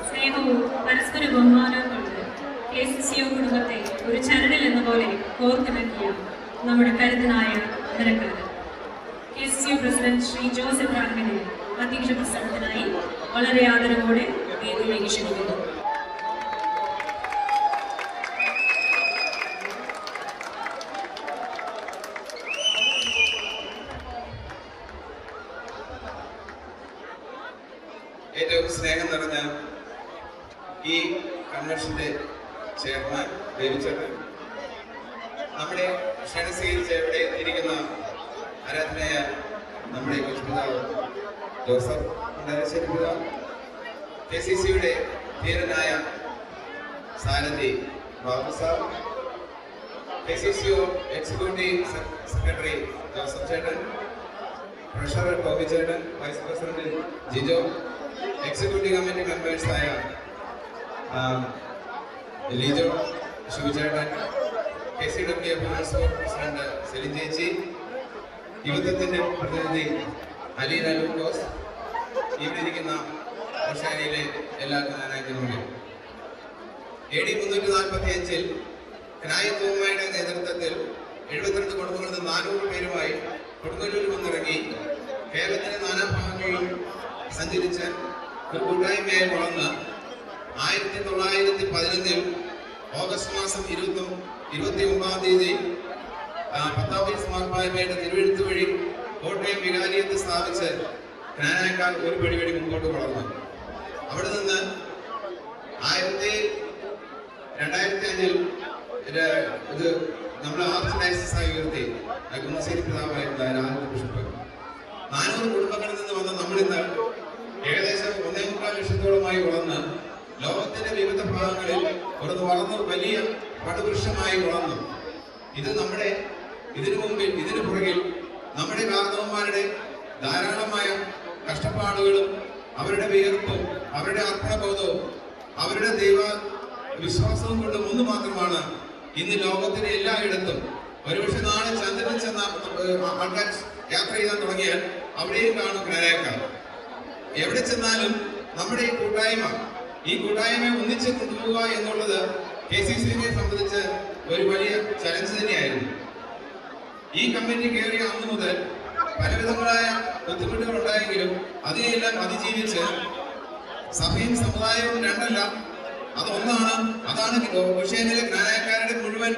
B: സ്നേഹവും പരസ്പര ബഹുമാനവും കൊണ്ട് KCCO കുടുംബത്തെ ഒരു ചരടിൽ എന്ന പോലെ കോർത്തിണക്കിയ നമ്മുടെ കരുത്തനായ അമരക്കാരൻ KCCO പ്രസിഡന്റ് ശ്രീ ജോസ് എബ്രഹാമിനെ അധ്യക്ഷ പ്രസംഗത്തിനായി വളരെ ആദരവോടെ വേദിയിലേക്ക് ക്ഷണിക്കുന്നു.
I: ഏറ്റവും സ്നേഹം നിറഞ്ഞ ഈ കൺവെൻഷന്റെ ചെയർമാൻ ദേവിച്ചേട്ടൻ, നമ്മുടെ ക്ഷണം സ്വീകരിച്ച് ഇവിടെ ഇരിക്കുന്ന ആരാധനയായ നമ്മുടെ പിതാവ് ജോസഫ് ഉണ്ടാരശ്ശേരി പിതാവ്, KCCയുടെ ധീരനായ സാരഥി Babu sir, KCC executive secretary Joseph ചേട്ടൻ, ട്രഷറർ ടോമി ചേട്ടൻ, vice president Jijo, executive committee മെമ്പേഴ്സായ ലിജോ, ശിവചേട്ടൻ, KCW പ്രസിഡന്റ് സെലിൻ ചേച്ചി, യുവത്വത്തിന്റെ പ്രതിനിധി അലീന ലൂക്കോസ്, ഇവിടെ ഇരിക്കുന്ന ഓഷാനിയിലെ എല്ലാ ജ്ഞാനായതിനുള്ളിൽ AD 345 ക്നായി തോമയുടെ നേതൃത്വത്തിൽ 72 കുടുംബങ്ങളിൽ നിന്ന് 400 പേരുമായി കൊടുങ്ങല്ലൂരിൽ വന്നിറങ്ങി കേരളത്തിന്റെ നാനാഭാഗങ്ങളിലും സഞ്ചരിച്ച് ഒരു കൂട്ടായ്മയായി വളർന്ന് 1911 ഓഗസ്റ്റ് മാസം 29 തീയതി പത്താമീസ് മാർപ്പായ്മയുടെ തിരുവെഴുത്ത് വഴി കോട്ടയം വികാരിയത്ത് സ്ഥാപിച്ച് ജ്ഞാനായക്കാർ ഒരു പടി മുമ്പോട്ട് വളർന്നു. അവിടെ നിന്ന് 2005 ഇത് നമ്മൾ ആർച്ച് ഡയസിസായി ഉയർത്തി കുന്നശ്ശേരി പിതാവായിട്ടുള്ള രാജ ബിഷപ്പ് 400 കുടുംബങ്ങളിൽ നിന്ന് വന്ന നമ്മളിന്ന് ഏകദേശം 1.25 ലക്ഷത്തോളമായി വളർന്ന് ലോകത്തിന്റെ വിവിധ ഭാഗങ്ങളിൽ വളർന്ന് വലിയ പടുവൃക്ഷമായി വളർന്നു. ഇത് ഇതിനു പുറകിൽ നമ്മുടെ കാർന്നവന്മാരുടെ ധാരാളമായ കഷ്ടപ്പാടുകളും അവരുടെ വിയർപ്പും അവരുടെ അർപ്പണബോധവും അവരുടെ ദൈവ വിശ്വാസവും കൊണ്ട് ഒന്ന് മാത്രമാണ് ഇന്ന് ലോകത്തിന്റെ എല്ലായിടത്തും, ഒരുപക്ഷെ നാളെ ചന്ദ്രനിൽ ചെന്ന ആൾക്കാർ യാത്ര ചെയ്യാൻ തുടങ്ങിയാൽ അവിടെയും കാണും ജ്ഞാനായക്കാർ. എവിടെ ചെന്നാലും നമ്മുടെ ഈ കൂട്ടായ്മ ഒന്നിച്ച് കൊണ്ടുപോവുക എന്നുള്ളത് KCCയെ സംബന്ധിച്ച് ഒരു വലിയ ചലഞ്ച് തന്നെയായിരുന്നു. ഈ കമ്മിറ്റി കയറിയ അന്ന് മുതൽ പലവിധങ്ങളായ ബുദ്ധിമുട്ടുകൾ ഉണ്ടായെങ്കിലും അതിനെല്ലാം അതിജീവിച്ച് സഭയും സമുദായവും രണ്ടല്ല, അതൊന്നാണ്. അതാണ് ഓഷ്യാനിലെ ജ്ഞാനായക്കാരുടെ മുഴുവൻ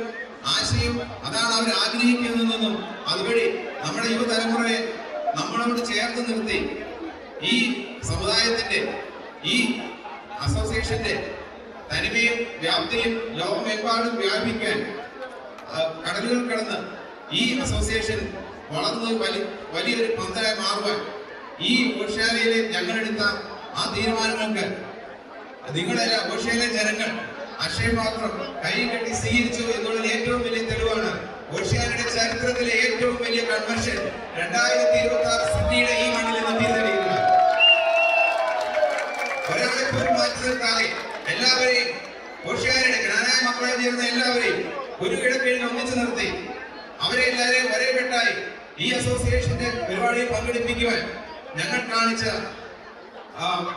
I: ആശയം. അതാണ് അവർ ആഗ്രഹിക്കുന്നതെന്നും അതുവഴി നമ്മുടെ യുവതലമുറയെ നമ്മളോട് ചേർത്ത് നിർത്തി ഈ സമുദായത്തിന്റെ ഈ അസോസിയേഷന്റെ തനിമയും വ്യാപ്തിയും ലോകമെമ്പാടും വ്യാപിക്കാൻ കടലുകൾ കടന്ന് ഈ അസോസിയേഷൻ വളർന്ന് വലിയൊരു പന്തലായി മാറുവാൻ ഈ ഓഷ്യാനയിലെ ഞങ്ങളെടുത്ത ആ തീരുമാനങ്ങൾക്ക് നിങ്ങളെല്ലാം ഓഷ്യാനിലെ ജനങ്ങൾ അക്ഷയപാത്രം കൈ കെട്ടി സ്വീകരിച്ചു എന്നുള്ളതിന് ഏറ്റവും വലിയ തെളിവാണ് ഓഷ്യാനയുടെ ചരിത്രത്തിലെ ഏറ്റവും വലിയ കൺവെൻഷൻ 2026 സിഡ്നിയുടെ ഈ മണ്ണിൽ നടത്തിയിരിക്കുന്നത്. ഒരാളെ പോലും മാറ്റി നിർത്താതെ എല്ലാവരെയും ഓഷ്യാനയുടെ ജ്ഞാനായ മക്കളെ ചേർന്ന എല്ലാവരെയും ഒരു കിടക്കീഴിൽ ഒന്നിച്ചു നിർത്തി അവരെ എല്ലാവരെയും ഒരേ കെട്ടായി ഈ അസോസിയേഷന്റെ പരിപാടിയിൽ പങ്കെടുപ്പിക്കുവാൻ ഞങ്ങൾ കാണിച്ച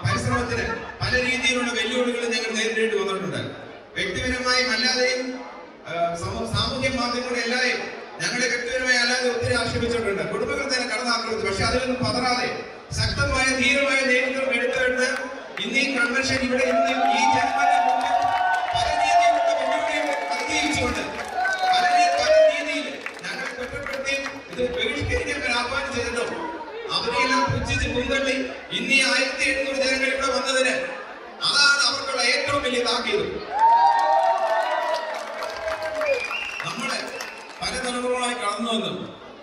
I: പരിശ്രമത്തിന് പല രീതിയിലുള്ള വെല്ലുവിളികൾ ഞങ്ങൾ നേരിടേണ്ടി വന്നിട്ടുണ്ട്. വ്യക്തിപരമായും അല്ലാതെയും സാമൂഹ്യ മാധ്യമങ്ങളുടെ എല്ലാവരും ഞങ്ങളെ വ്യക്തിപരമായി അല്ലാതെ ഒത്തിരി ആക്ഷേപിച്ചിട്ടുണ്ട്, കുടുംബങ്ങൾ തന്നെ കടന്നാക്കുന്നത്. പക്ഷെ അതിലൊന്നും പതറാതെ ശക്തമായ ധീരമായ നേതൃത്വം എടുത്തുകൊണ്ട് ഇന്ന് ഈ കൺവെൻഷൻ ഇവിടെ ഇന്ന് ഈ ജനങ്ങളുടെ മുന്നിൽ പല രീതിയിലുള്ള വെല്ലുവിളികൾ അതിജീവിച്ചുകൊണ്ട് പല രീതിയിൽ ഞങ്ങളെ കുറ്റപ്പെടുത്തി ഇത് ബഹിഷ്കരിക്കാൻ ആഹ്വാനം ചെയ്തിട്ടും അവരെല്ലാം പുച്ഛിച്ച് മുൻതള്ളി ഇന്ന് 1700 ജനങ്ങൾ ഇവിടെ വന്നതിന് അതാണ് അവർക്കുള്ള ഏറ്റവും വലിയ താക്കീത്. നമ്മള് പല തലമുറകളായി കടന്നു വന്നു.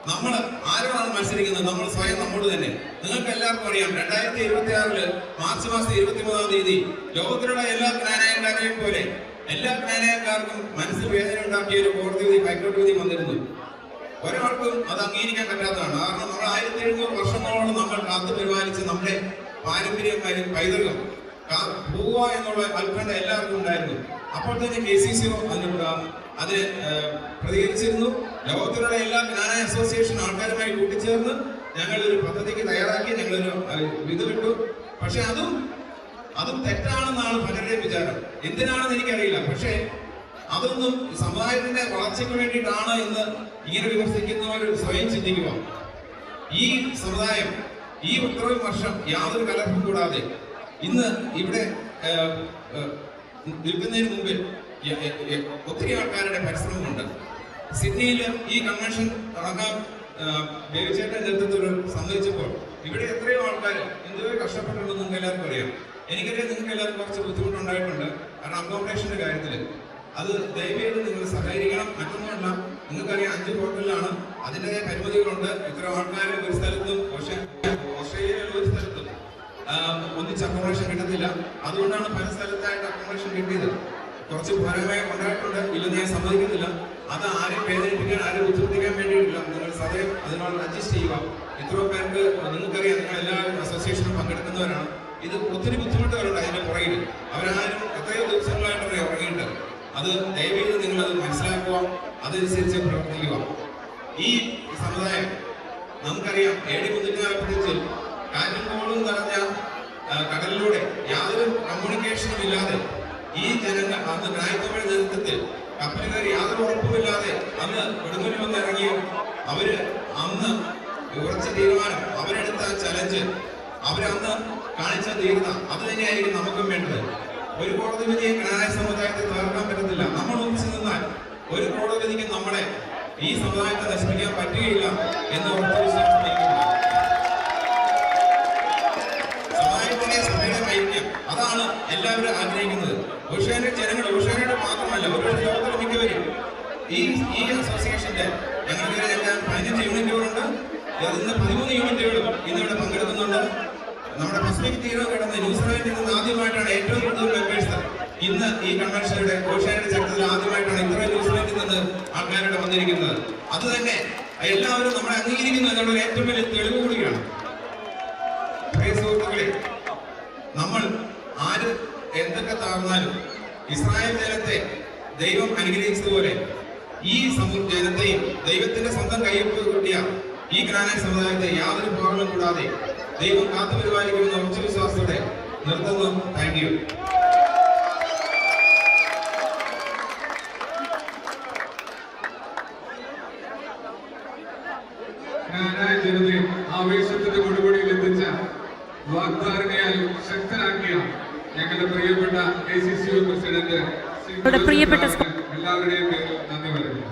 I: നമ്മൾ ആരോടാണ് മത്സരിക്കുന്നത്? നമ്മൾ സ്വയം നമ്മോട് തന്നെ. നിങ്ങൾക്ക് എല്ലാവർക്കും അറിയാം, 2026 മാർച്ച് മാസം 23 തീയതി ലോകത്തിലുള്ള എല്ലാ ജ്ഞാനായക്കാരെയും പോലെ എല്ലാ ജ്ഞാനായക്കാർക്കും മനസ്സിൽ വേദന ഉണ്ടാക്കിയ ഒരു കോടതി വിധി, ഹൈക്കോടതി വിധി വന്നിരുന്നു. ഒരാൾക്കും അത് അംഗീകരിക്കാൻ പറ്റാത്തതാണ്. കാരണം നമ്മൾ 1700 വർഷങ്ങളോളം നമ്മൾ കാത്തു പരിപാലിച്ച് നമ്മുടെ പാരമ്പര്യം പൈതൃകം പോവുക എന്നുള്ള കൽപ്പന എല്ലാവർക്കും ഉണ്ടായിരുന്നു. അപ്പോൾ തന്നെ KCC അതിന് പ്രതികരിച്ചിരുന്നു. ലോകത്തിലുള്ള എല്ലാ ജ്ഞാനായ അസോസിയേഷൻ ആൾക്കാരുമായി കൂട്ടിച്ചേർന്ന് ഞങ്ങളൊരു പദ്ധതിക്ക് തയ്യാറാക്കി ഞങ്ങളൊരു ഇത് വിട്ടു. പക്ഷെ അതും തെറ്റാണെന്നാണ് പലരുടെയും വിചാരം. എന്തിനാണെന്ന് എനിക്കറിയില്ല. പക്ഷേ അതൊന്നും സമുദായത്തിന്റെ വളർച്ചയ്ക്ക് വേണ്ടിയിട്ടാണ് എന്ന് ഇങ്ങനെ വിമർശിക്കുന്നവർ സ്വയം ചിന്തിക്കുക. ഈ സമുദായം ഈ ഇത്രയും വർഷം യാതൊരു കലർപ്പും കൂടാതെ ഇന്ന് ഇവിടെ നിൽക്കുന്നതിന് മുമ്പിൽ ഒത്തിരി ആൾക്കാരുടെ പരിശ്രമമുണ്ട്. സിഡ്നിയിൽ ഈ കൺവെൻഷൻ തുടങ്ങാൻ ബേബിച്ചേട്ടന്റെ നേതൃത്വത്തിൽ സംബന്ധിച്ചപ്പോൾ ഇവിടെ എത്രയോ ആൾക്കാർ എന്തുവരെ കഷ്ടപ്പെട്ടുണ്ടെന്ന് നിങ്ങൾക്ക് എല്ലാവർക്കും അറിയാം. എനിക്കറിയാം നിങ്ങൾക്ക് എല്ലാവർക്കും കുറച്ച് ബുദ്ധിമുട്ടുണ്ടായിട്ടുണ്ട്. കാരണം അക്കോമഡേഷന്റെ കാര്യത്തിൽ അത് ദയവേത് നിങ്ങൾ സഹകരിക്കണം. മറ്റൊന്നുമല്ല, നിങ്ങൾക്കറിയാം 5 ഹോട്ടലിലാണ്, അതിൻ്റെതായ പരിമിതികളുണ്ട്. ഇത്ര ആൾക്കാർ ഒരു സ്ഥലത്തും ഓസ്ട്രേലിയയിലുള്ള ഒരു സ്ഥലത്തും ഒന്നിച്ച് അക്കോമഡേഷൻ കിട്ടത്തില്ല. അതുകൊണ്ടാണ് പല സ്ഥലത്തായിട്ട് അക്കോമഡേഷൻ കിട്ടിയത്. കുറച്ച് പോരായ്മ ഉണ്ടായിട്ടുണ്ട്, ഇല്ലെന്ന് ഞാൻ സമ്മതിക്കുന്നില്ല. അത് ആരെയും വേദനിപ്പിക്കാൻ, ആരെയും ബുദ്ധിമുട്ടിക്കാൻ വേണ്ടിയിട്ടില്ല. നിങ്ങൾ സദയം അതിനോട് അഡ്ജസ്റ്റ് ചെയ്യുക. ഇത്രയോ പേർക്ക് നിങ്ങൾക്കറിയാം, നിങ്ങൾ എല്ലാവരും അസോസിയേഷനും പങ്കെടുക്കുന്നവരാണ്. ഇത് ഒത്തിരി ബുദ്ധിമുട്ടുകളുണ്ട് അതിന്റെ പുറകിൽ. അവരാരും എത്രയോ ദിവസങ്ങളായിട്ടാണ് ഇറങ്ങിയിട്ട്. അത് ദയവേത് നിങ്ങളത് മനസ്സിലാക്കുക, അതനുസരിച്ച് പ്രവർത്തിക്കുക. ഈ സമുദായം നമുക്കറിയാം, AD 345 കാറ്റും കോളും നിറഞ്ഞ കടലിലൂടെ യാതൊരു കമ്മ്യൂണിക്കേഷനും ഇല്ലാതെ ഈ ജനങ്ങൾ അന്ന് ഗ്രായത്തോടെ നേതൃത്വത്തിൽ കപ്പലുകാർ യാതൊരു ഉറപ്പുമില്ലാതെ അന്ന് കൊടുങ്ങലിൽ വന്ന് ഇറങ്ങിയും അവര് അന്ന് ഉറച്ച തീരുമാനം, അവരെടുത്ത ചലഞ്ച്, അവരന്ന് കാണിച്ച ധീരത, അത് തന്നെയായിരിക്കും നമുക്കും വേണ്ടത്. ഒരു കോടതി വിധിയെ കനായ സമുദായത്തെ തകർക്കാൻ പറ്റത്തില്ല. നമ്മൾ ഒന്നിച്ചു നിന്നാൽ ഒരു കോടതി വിധിക്ക് നമ്മളെ ഈ സമുദായത്തെ നശിപ്പിക്കാൻ പറ്റുകയില്ല എന്ന് ഉറച്ചു വിശ്വസിക്കുന്നു. സമുദായത്തിന്റെ സഭയുടെ ഐക്യം, അതാണ് എല്ലാവരും ആഗ്രഹിക്കുന്നത്. ഓഷ്യാനിയുടെ ജനങ്ങൾ, ഓഷ്യാനിയുടെ മാത്രമല്ല, ഒരു ലോകത്തിലെ മിക്കവരും ഈ അസോസിയേഷന്റെ ഞങ്ങൾക്ക് 15 യൂണിറ്റുകളുണ്ട്. ഇന്ന് 13 യൂണിറ്റുകളും ഇന്നിവിടെ പങ്കെടുക്കുന്നുണ്ട്. നമ്മുടെ പസഫിക് തീരം കിടന്ന് ന്യൂസിലാൻഡിൽ നിന്ന് ആദ്യമായിട്ടാണ് ഏറ്റവും കൂടുതൽ മെമ്പേഴ്സ് ഇന്ന് ഈ കൺവെൻഷനുടെ ഓഷ്യാനിയുടെ ചരിത്രത്തിൽ ആദ്യമായിട്ടാണ് ഇത്രയും ന്യൂസിലാൻഡിൽ നിന്ന് ആൾക്കാരുടെ വന്നിരിക്കുന്നത്. അത് തന്നെ എല്ലാവരും നമ്മളെ അംഗീകരിക്കുന്നു എന്നുള്ള ഏറ്റവും വലിയ തെളിവ് കൂടിയാണ്. സുഹൃത്തുക്കളെ, നമ്മൾ ആര് എന്തൊക്കെ താഴ്ന്നാലും ഇസ്രായേൽ ജനത്തെ ദൈവം അനുഗ്രഹിച്ചതുപോലെ ഈ ജനത്തെയും ദൈവത്തിന്റെ സ്വന്തം കയ്യൊപ്പ് കിട്ടിയ ഈ ഗ്രാനൈ സമുദായത്തെ യാതൊരു ഭാവങ്ങളും കൂടാതെ ദൈവം കാത്തുപരിപാലിക്കുമെന്ന ഉറച്ച വിശ്വാസത്തോടെ നിർത്തുന്നു. Thank you.
E: ജനതയെ ആവേശത്തിന്റെ കൊടുപടിയിൽ എത്തിച്ച, വാഗ്ദാരണയാൽ ശക്തനാക്കിയ ഞങ്ങളുടെ പ്രിയപ്പെട്ട ACCU പ്രസിഡന്റ് എല്ലാവരുടെയും പേരിൽ നന്ദി പറയുന്നു.